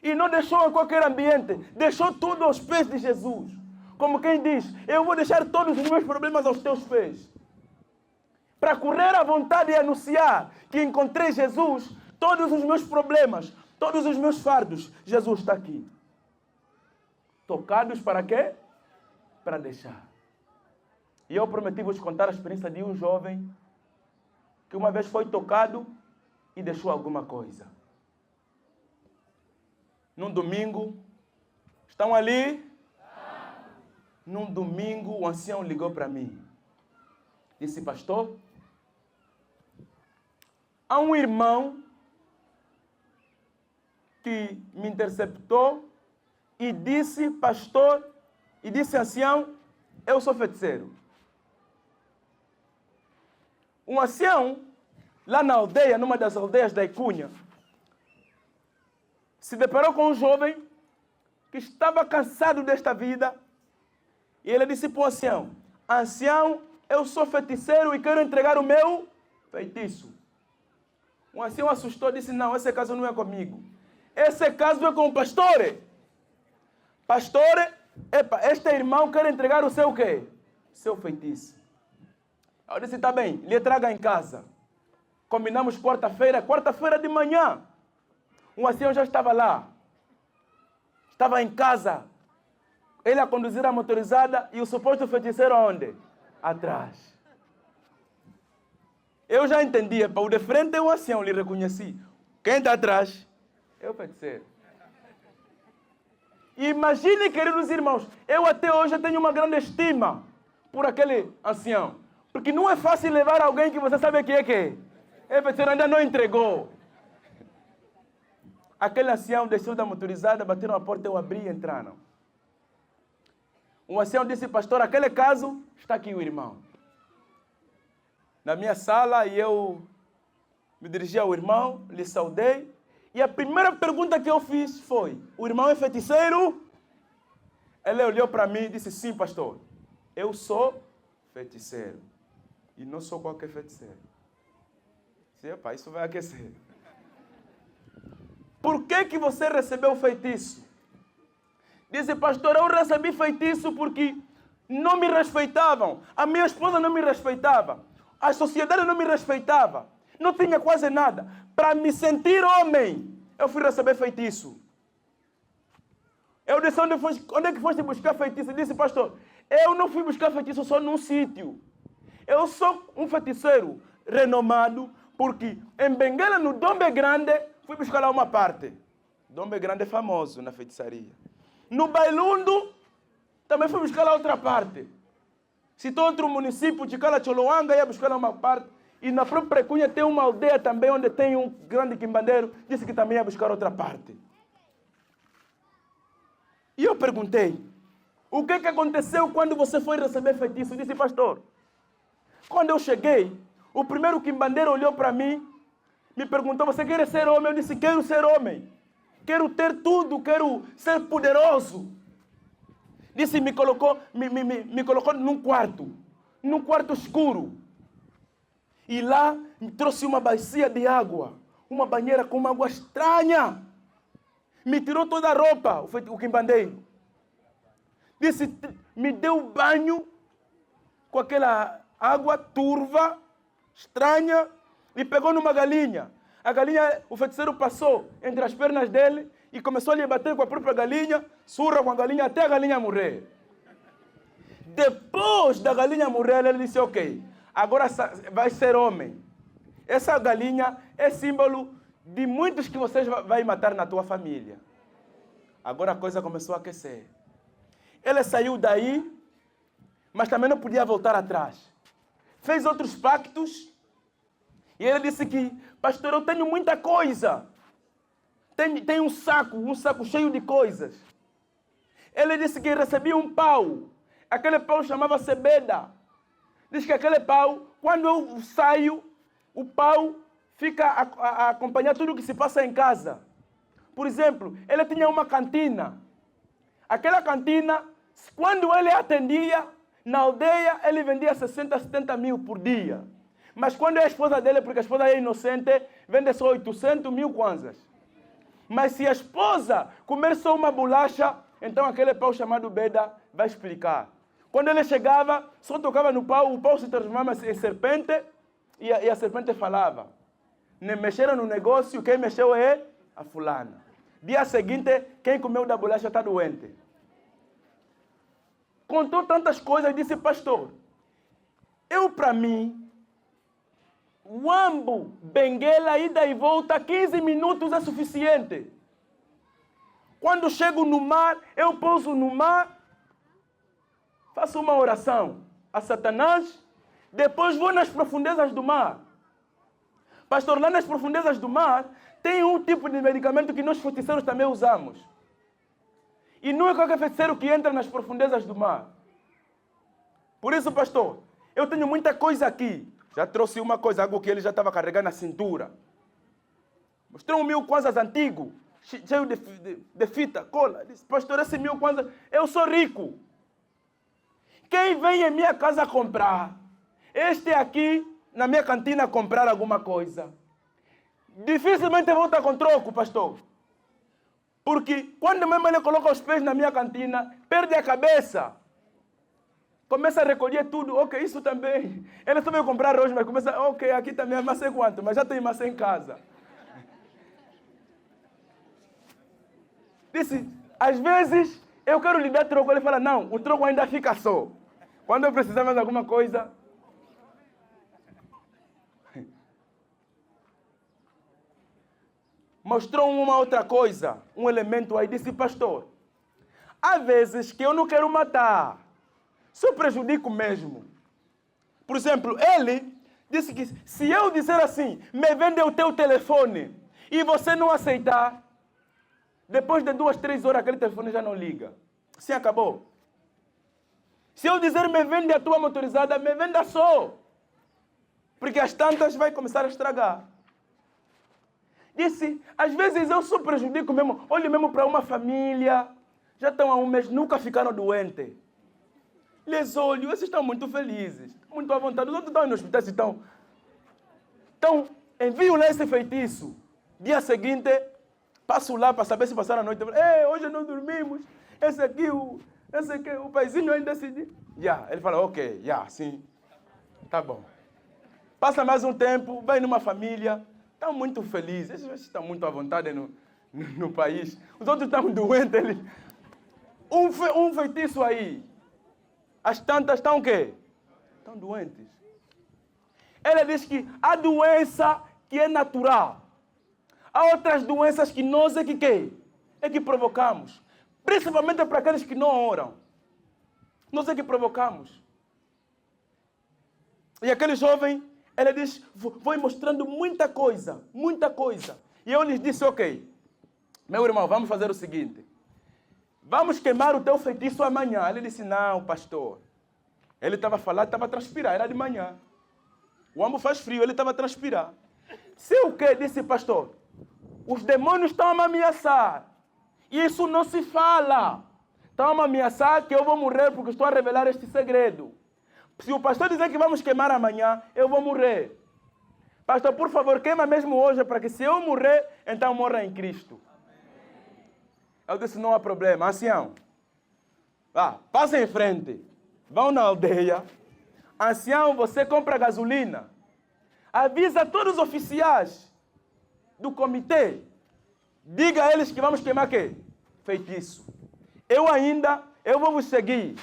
E não deixou em qualquer ambiente, deixou tudo aos pés de Jesus. Como quem diz, eu vou deixar todos os meus problemas aos teus pés. Para correr à vontade e anunciar que encontrei Jesus, todos os meus problemas, todos os meus fardos, Jesus está aqui. Tocados para quê? Para deixar. E eu prometi vos contar a experiência de um jovem que uma vez foi tocado e deixou alguma coisa. Num domingo, estão ali? Num domingo, o ancião ligou para mim. Disse, pastor, há um irmão que me interceptou e disse, pastor, e disse, ancião, eu sou feiticeiro. Um ancião, lá na aldeia, numa das aldeias da Icunha, se deparou com um jovem que estava cansado desta vida. E ele disse para o ancião, ancião, eu sou feiticeiro e quero entregar o meu feitiço. O ancião assustou e disse, não, esse caso não é comigo. Esse caso é com o pastor. Pastor, epa, este irmão quer entregar o seu quê? Seu feitiço. Eu disse, tá bem, lhe traga em casa. Combinamos quarta-feira de manhã. Um ancião já estava lá. Estava em casa. Ele a conduzir a motorizada e o suposto feiticeiro aonde? Atrás. Eu já entendia, para o de frente é um ancião, lhe reconheci. Quem está atrás? É o feiticeiro. Imagine, queridos irmãos, eu até hoje tenho uma grande estima por aquele ancião. Porque não é fácil levar alguém que você sabe que é feiticeiro, ainda não entregou. Aquele ancião desceu da motorizada, bateram a porta, eu abri e entraram. O ancião disse, pastor, aquele caso, está aqui o irmão. Na minha sala, e eu me dirigi ao irmão, lhe saudei. E a primeira pergunta que eu fiz foi, o irmão é feiticeiro? Ele olhou para mim e disse, sim, pastor, eu sou feiticeiro. E não sou qualquer feiticeiro. Disse, epa, isso vai aquecer. Por que você recebeu feitiço? Disse, pastor, eu recebi feitiço porque não me respeitavam. A minha esposa não me respeitava. A sociedade não me respeitava. Não tinha quase nada. Para me sentir homem, eu fui receber feitiço. Eu disse, onde é que foste buscar feitiço? Disse, pastor, eu não fui buscar feitiço só num sítio. Eu sou um feiticeiro renomado porque em Benguela, no Dombe Grande, fui buscar lá uma parte. Dombe Grande é famoso na feitiçaria. No Bailundo, também fui buscar lá outra parte. Se estou outro município, de Calacholoanga, ia buscar lá uma parte. E na própria Cunha tem uma aldeia também, onde tem um grande quimbandeiro, disse que também ia buscar outra parte. E eu perguntei, o que aconteceu quando você foi receber feitiço? Disse, pastor, quando eu cheguei, o primeiro quimbandeiro olhou para mim, me perguntou, você quer ser homem? Eu disse, quero ser homem. Quero ter tudo, quero ser poderoso. Disse, me colocou num quarto escuro. E lá me trouxe uma bacia de água, uma banheira com uma água estranha. Me tirou toda a roupa, o quimbandeiro. Disse, me deu banho com aquela água turva, estranha, e pegou numa galinha. A galinha, o feiticeiro passou entre as pernas dele e começou a lhe bater com a própria galinha, surra com a galinha até a galinha morrer. Depois da galinha morrer, ele disse, ok, agora vai ser homem. Essa galinha é símbolo de muitos que vocês vai matar na tua família. Agora a coisa começou a aquecer. Ele saiu daí, mas também não podia voltar atrás. Fez outros pactos. E ele disse que, pastor, eu tenho muita coisa. Tem um saco cheio de coisas. Ele disse que recebia um pau. Aquele pau chamava-se Beda. Diz que aquele pau, quando eu saio, o pau fica a acompanhar tudo o que se passa em casa. Por exemplo, ele tinha uma cantina. Aquela cantina Quando ele atendia, na aldeia, ele vendia 60, 70 mil por dia. Mas quando é a esposa dele, porque a esposa é inocente, vende só 800 mil kwanzas. Mas se a esposa comer só uma bolacha, então aquele pau chamado Beda vai explicar. Quando ele chegava, só tocava no pau, o pau se transformava em serpente e a serpente falava. Mexeram no negócio, quem mexeu é a fulana. Dia seguinte, quem comeu da bolacha está doente. Contou tantas coisas, disse, pastor, eu para mim, Wambo, Benguela, ida e volta, 15 minutos é suficiente. Quando chego no mar, eu pouso no mar, faço uma oração a Satanás, depois vou nas profundezas do mar. Pastor, lá nas profundezas do mar, tem um tipo de medicamento que nós feiticeiros também usamos. E não é qualquer feiticeiro que entra nas profundezas do mar. Por isso, pastor, eu tenho muita coisa aqui. Já trouxe uma coisa, algo que ele já estava carregando na cintura. Mostrou 1000 kwanzas antigo, cheio de fita, cola. Disse, pastor, esse 1000 kwanzas, eu sou rico. Quem vem em minha casa comprar, este aqui, na minha cantina, comprar alguma coisa, dificilmente volta com troco, pastor. Porque quando mesmo ele coloca os pés na minha cantina, perde a cabeça. Começa a recolher tudo, ok, isso também. Ele só veio comprar arroz, mas começa, ok, aqui também é maçã quanto, mas já tem maçã em casa. Disse, às vezes, eu quero lhe dar troco, ele fala, não, o troco ainda fica só. Quando eu precisar mais de alguma coisa... Mostrou uma outra coisa, um elemento aí, disse, pastor, há vezes que eu não quero matar, só prejudico mesmo. Por exemplo, ele disse que se eu disser assim, me vende o teu telefone, e você não aceitar, depois de 2, 3 horas aquele telefone já não liga. Sim, acabou. Se eu dizer, me vende a tua motorizada, me venda só. Porque as tantas vai começar a estragar. Disse, às vezes eu só prejudico mesmo. Olhe mesmo para uma família, já estão há um mês, nunca ficaram doentes. Les olho, esses estão muito felizes, muito à vontade. Os outros estão no hospital, então envio lá esse feitiço. Dia seguinte, passo lá para saber se passaram a noite. Ei, hoje não dormimos. Esse aqui, o paizinho ainda decidiu. Ele fala, ok, sim, tá bom. Passa mais um tempo, vai numa família, estão muito felizes, esses estão muito à vontade no país. Os outros estão doentes. Um feitiço aí. As tantas estão o quê? Estão doentes. Ele diz que há doença que é natural. Há outras doenças que nós é que provocamos. Principalmente para aqueles que não oram. Nós é que provocamos. E aquele jovem, ele diz, vou mostrando muita coisa. E eu lhes disse, ok, meu irmão, vamos fazer o seguinte. Vamos queimar o teu feitiço amanhã. Ele disse, não, pastor. Ele estava falando, estava a transpirar, era de manhã. O homem faz frio, ele estava a transpirar. Se o quê? Disse, pastor, os demônios estão a me ameaçar. Isso não se fala. Estão a me ameaçar que eu vou morrer porque estou a revelar este segredo. Se o pastor dizer que vamos queimar amanhã, eu vou morrer. Pastor, por favor, queima mesmo hoje, para que se eu morrer, então morra em Cristo. Eu disse, não há problema. Ancião, passem em frente. Vão na aldeia. Ancião, você compra gasolina. Avisa todos os oficiais do comitê. Diga a eles que vamos queimar o quê? Feitiço. Eu vou vos seguir.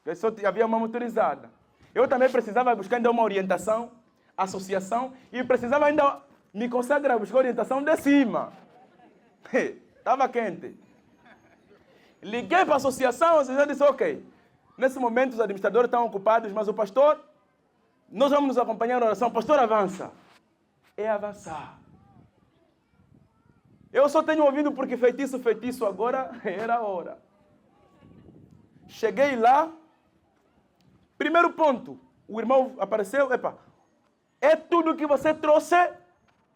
Eu só havia uma motorizada. Eu também precisava buscar ainda uma orientação, associação, e precisava ainda me consagrar, buscar orientação de cima. Estava quente. Liguei para a associação disse, ok, nesse momento os administradores estão ocupados, mas o pastor, nós vamos nos acompanhar na oração. Pastor, avança. É avançar. Eu só tenho ouvido porque feitiço, agora era a hora. Cheguei lá, primeiro ponto, o irmão apareceu, é tudo que você trouxe,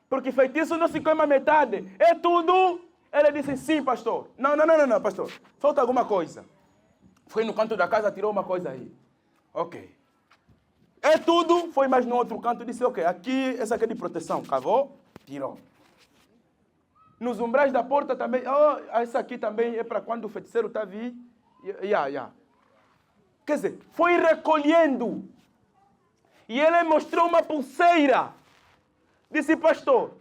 porque feitiço não se come a metade, é tudo. Ele disse, sim, pastor. Não, pastor. Falta alguma coisa. Foi no canto da casa, tirou uma coisa aí. Ok. É tudo, foi mais no outro canto, disse, ok, aqui, essa aqui é de proteção. Cavou, tirou. Nos umbrais da porta também, essa aqui também é para quando o feiticeiro está vindo. Quer dizer, foi recolhendo. E ele mostrou uma pulseira. Disse, pastor,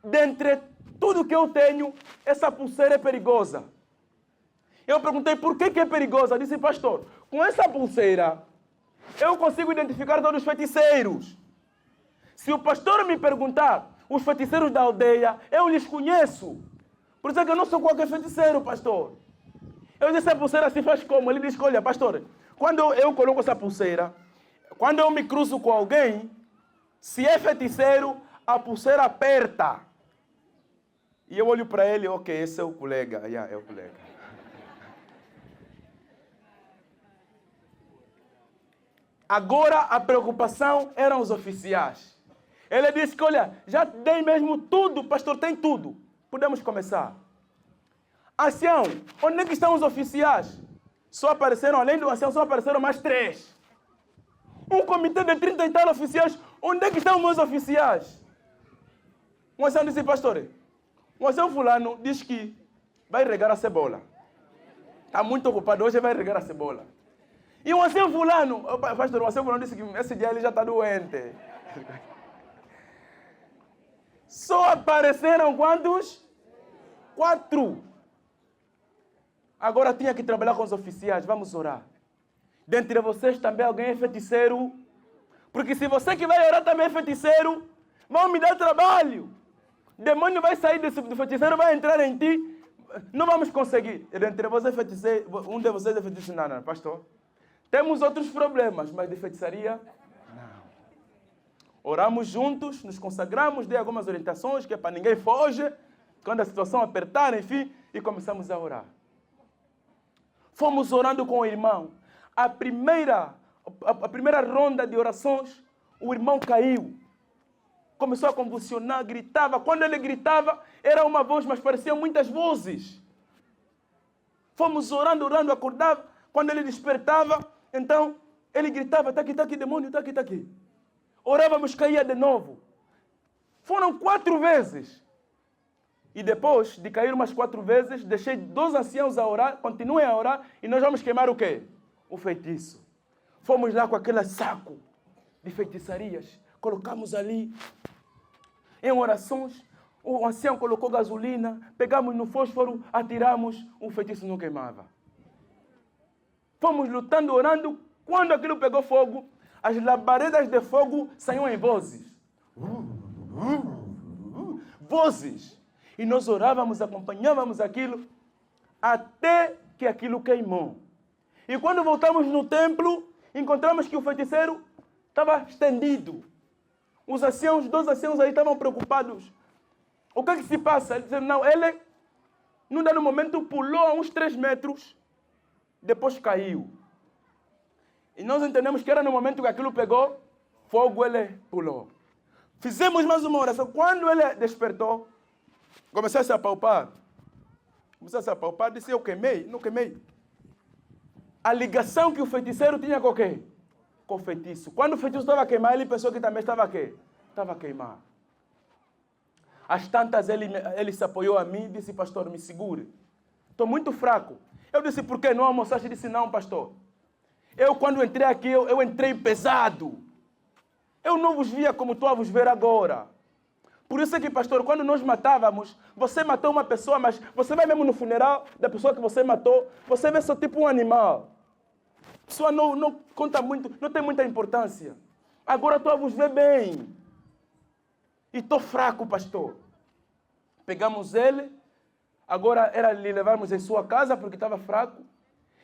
dentre tudo que eu tenho, essa pulseira é perigosa. Eu perguntei, por que é perigosa? Disse, pastor, com essa pulseira, eu consigo identificar todos os feiticeiros. Se o pastor me perguntar, os feiticeiros da aldeia, eu lhes conheço. Por isso é que eu não sou qualquer feiticeiro, pastor. Eu disse, essa pulseira se faz como? Ele disse, olha, pastor, quando eu coloco essa pulseira, quando eu me cruzo com alguém, se é feiticeiro, a pulseira aperta. E eu olho para ele, ok, esse é o colega. É o colega. Agora a preocupação eram os oficiais. Ele disse que, olha, já dei mesmo tudo, pastor, tem tudo. Podemos começar. Ancião, onde é que estão os oficiais? Só apareceram, além do ancião, só apareceram mais 3. Um comitê de 30 e tal oficiais, onde é que estão meus oficiais? Um ancião disse, pastor, um ancião fulano diz que vai regar a cebola. Está muito ocupado, hoje vai regar a cebola. E o ancião fulano, pastor, o ancião fulano disse que esse dia ele já está doente. Só apareceram quantos? 4. Agora tinha que trabalhar com os oficiais, vamos orar. Dentre vocês também alguém é feiticeiro? Porque se você que vai orar também é feiticeiro, vão me dar trabalho. O demônio vai sair do feiticeiro, vai entrar em ti. Não vamos conseguir. Dentre vocês é feiticeiro, um de vocês é feiticeiro. Não, pastor. Temos outros problemas, mas de feitiçaria, não. Oramos juntos, nos consagramos, dei algumas orientações, que é para ninguém foge, quando a situação apertar, enfim, e começamos a orar. Fomos orando com o irmão. A primeira ronda de orações, o irmão caiu. Começou a convulsionar, gritava. Quando ele gritava, era uma voz, mas pareciam muitas vozes. Fomos orando, acordava. Quando ele despertava, então, ele gritava, está aqui, demônio, está aqui. Orávamos, caía de novo. Foram 4 vezes. E depois de cair umas 4 vezes, deixei 2 anciãos a orar, continuem a orar, e nós vamos queimar o quê? O feitiço. Fomos lá com aquele saco de feitiçarias, colocamos ali, em orações, o ancião colocou gasolina, pegamos no fósforo, atiramos, o feitiço não queimava. Fomos lutando, orando. Quando aquilo pegou fogo, as labaredas de fogo saíam em vozes. Vozes. E nós orávamos, acompanhávamos aquilo, até que aquilo queimou. E quando voltamos no templo, encontramos que o feiticeiro estava estendido. Os anciãos, 2 anciãos aí estavam preocupados. O que é que se passa? Eles disseram, não, ele, num dado momento, pulou a uns 3 metros, depois caiu. E nós entendemos que era no momento que aquilo pegou fogo, ele pulou. Fizemos mais uma oração. Quando ele despertou, começou a se apalpar. Disse, eu queimei, não queimei. A ligação que o feiticeiro tinha com o quê? Com o feitiço. Quando o feitiço estava a queimar, ele pensou que também estava a quê? Estava a queimar. Às tantas, ele se apoiou a mim e disse, pastor, me segure. Estou muito fraco. Eu disse, por que não almoçaste? Ele disse, não, pastor. Eu, quando entrei aqui, eu entrei pesado. Eu não vos via como estou a vos ver agora. Por isso é que, pastor, quando nós matávamos, você matou uma pessoa, mas você vai mesmo no funeral da pessoa que você matou, você vê só tipo um animal. A pessoa não conta muito, não tem muita importância. Agora estou a vos ver bem. E estou fraco, pastor. Pegamos ele, agora era lhe levarmos em sua casa, porque estava fraco.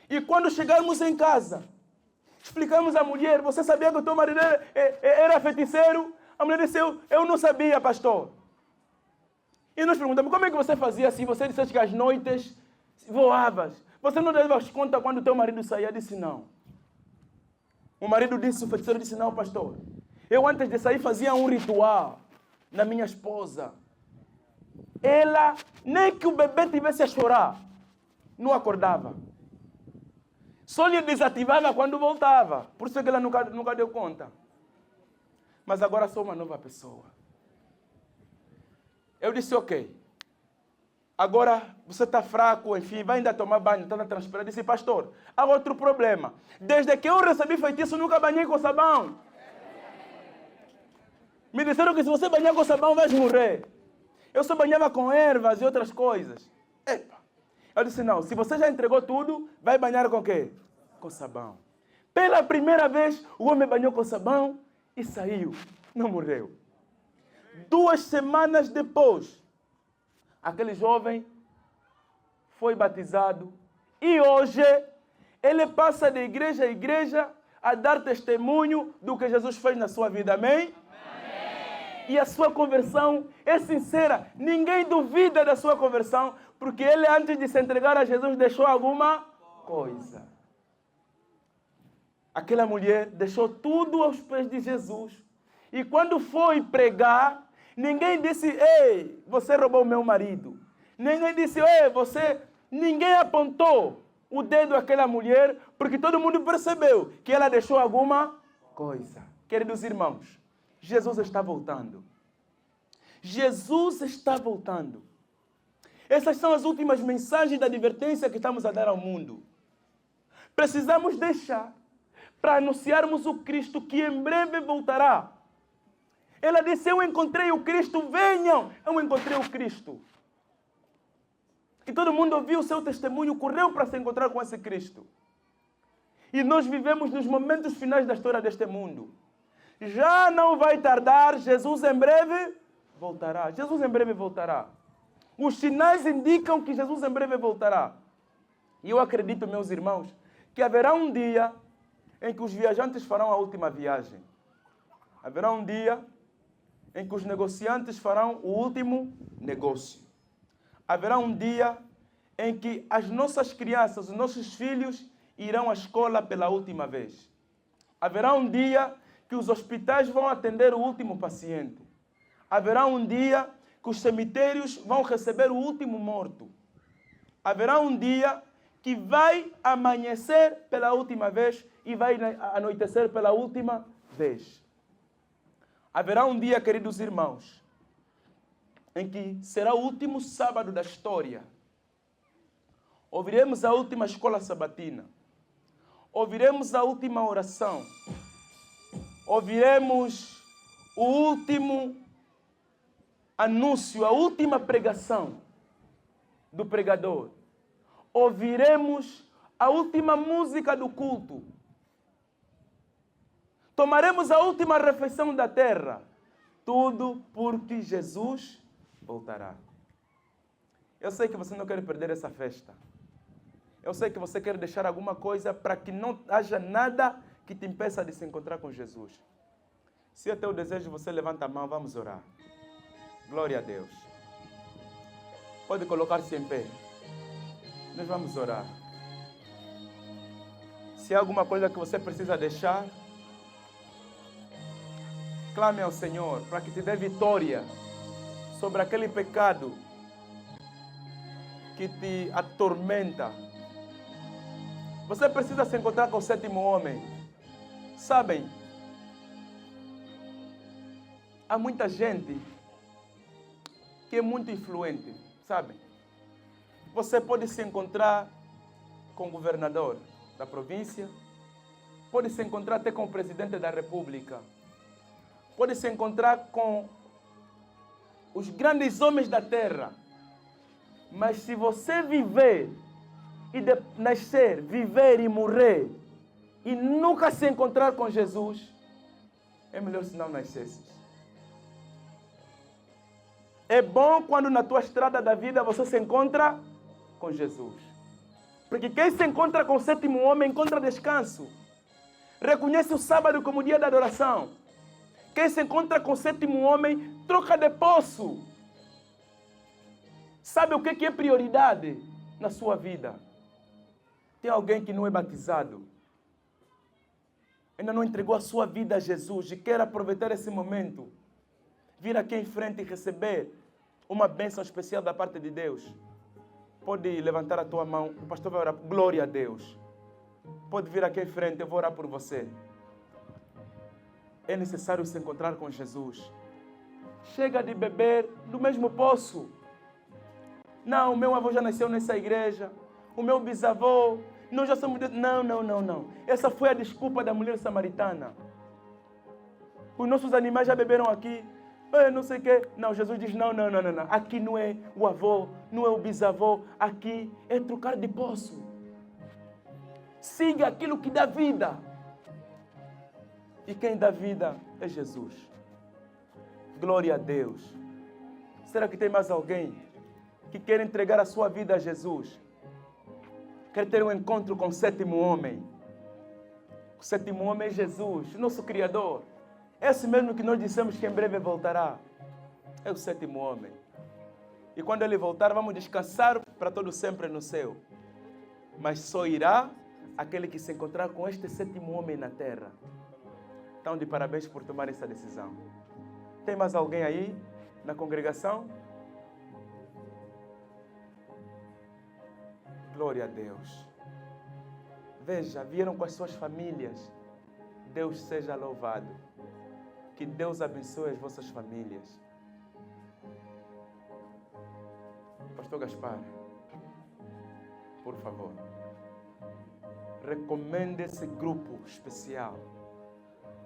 E quando chegarmos em casa, explicamos à mulher, você sabia que o teu marido era feiticeiro? A mulher disse, eu não sabia, pastor. E nós perguntamos, como é que você fazia assim? Você disse que às noites voavas. Você não dava conta quando o teu marido saía? Eu disse, não. O marido disse, o feiticeiro disse, não, pastor. Eu antes de sair fazia um ritual na minha esposa. Ela, nem que o bebê tivesse a chorar, não acordava. Só lhe desativava quando voltava. Por isso é que ela nunca deu conta. Mas agora sou uma nova pessoa. Eu disse, ok. Agora você está fraco, enfim, vai ainda tomar banho, está na transpirar. Eu disse, pastor, há outro problema. Desde que eu recebi feitiço, nunca banhei com sabão. Me disseram que se você banhar com sabão, vai morrer. Eu só banhava com ervas e outras coisas. Epa. Eu disse, não, se você já entregou tudo, vai banhar com o quê? Com sabão. Pela primeira vez, o homem banhou com sabão e saiu. Não morreu. 2 semanas depois, aquele jovem foi batizado. E hoje, ele passa de igreja a igreja a dar testemunho do que Jesus fez na sua vida. Amém? E a sua conversão é sincera. Ninguém duvida da sua conversão, porque ele, antes de se entregar a Jesus, deixou alguma coisa. Aquela mulher deixou tudo aos pés de Jesus. E quando foi pregar, ninguém disse, ei, você roubou meu marido. Ninguém disse, ei, você... Ninguém apontou o dedo àquela mulher, porque todo mundo percebeu que ela deixou alguma coisa. Queridos irmãos, Jesus está voltando. Jesus está voltando. Essas são as últimas mensagens da advertência que estamos a dar ao mundo. Precisamos deixar para anunciarmos o Cristo que em breve voltará. Ela disse, eu encontrei o Cristo, venham! Eu encontrei o Cristo. E todo mundo ouviu o seu testemunho, correu para se encontrar com esse Cristo. E nós vivemos nos momentos finais da história deste mundo. Já não vai tardar, Jesus em breve voltará. Jesus em breve voltará. Os sinais indicam que Jesus em breve voltará. E eu acredito, meus irmãos, que haverá um dia em que os viajantes farão a última viagem. Haverá um dia em que os negociantes farão o último negócio. Haverá um dia em que as nossas crianças, os nossos filhos, irão à escola pela última vez. Haverá um dia que os hospitais vão atender o último paciente. Haverá um dia que os cemitérios vão receber o último morto. Haverá um dia que vai amanhecer pela última vez e vai anoitecer pela última vez. Haverá um dia, queridos irmãos, em que será o último sábado da história. Ouviremos a última escola sabatina. Ouviremos a última oração. Ouviremos o último anúncio, a última pregação do pregador. Ouviremos a última música do culto. Tomaremos a última refeição da terra. Tudo porque Jesus voltará. Eu sei que você não quer perder essa festa. Eu sei que você quer deixar alguma coisa para que não haja nada que te impeça de se encontrar com Jesus. Se é teu desejo, você levanta a mão, vamos orar. Glória a Deus. Pode colocar-se em pé. Nós vamos orar. Se há alguma coisa que você precisa deixar, clame ao Senhor para que te dê vitória sobre aquele pecado que te atormenta. Você precisa se encontrar com o 7º homem. Sabem, há muita gente que é muito influente, sabem? Você pode se encontrar com o governador da província, pode se encontrar até com o presidente da república, pode se encontrar com os grandes homens da terra. Mas se você viver e nascer, viver e morrer e nunca se encontrar com Jesus, é melhor se não nascesses. É bom quando na tua estrada da vida você se encontra com Jesus. Porque quem se encontra com o 7º homem encontra descanso. Reconhece o sábado como dia da adoração. Quem se encontra com o 7º homem troca de poço. Sabe o que é prioridade na sua vida? Tem alguém que não é batizado, ainda não entregou a sua vida a Jesus e quer aproveitar esse momento, vir aqui em frente e receber uma bênção especial da parte de Deus. Pode levantar a tua mão, o pastor vai orar. Glória a Deus. Pode vir aqui em frente, eu vou orar por você. É necessário se encontrar com Jesus. Chega de beber do mesmo poço. Não, o meu avô já nasceu nessa igreja. O meu bisavô, nós já somos... Não. Essa foi a desculpa da mulher samaritana. Os nossos animais já beberam aqui. Não sei o quê. Não, Jesus diz, não. Aqui não é o avô, não é o bisavô. Aqui é trocar de poço. Siga aquilo que dá vida. E quem dá vida é Jesus. Glória a Deus. Será que tem mais alguém que quer entregar a sua vida a Jesus? Quer ter um encontro com o sétimo homem? O sétimo homem é Jesus, nosso Criador. Esse mesmo que nós dissemos que em breve voltará. É o sétimo homem. E quando ele voltar, vamos descansar para todo sempre no céu. Mas só irá aquele que se encontrar com este sétimo homem na terra. Então, de parabéns por tomar essa decisão. Tem mais alguém aí na congregação? Glória a Deus. Veja, vieram com as suas famílias. Deus seja louvado. Que Deus abençoe as vossas famílias. Pastor Gaspar, por favor, recomende esse grupo especial.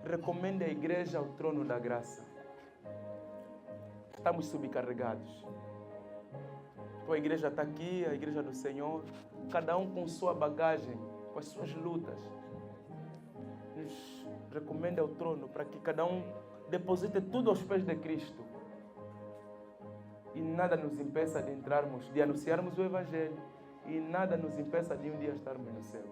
Recomende a igreja ao trono da graça. Estamos subcarregados. Tua igreja está aqui, a igreja do Senhor, cada um com sua bagagem, com as suas lutas. Nos recomenda ao trono para que cada um deposite tudo aos pés de Cristo. E nada nos impeça de entrarmos, de anunciarmos o Evangelho. E nada nos impeça de um dia estarmos no céu.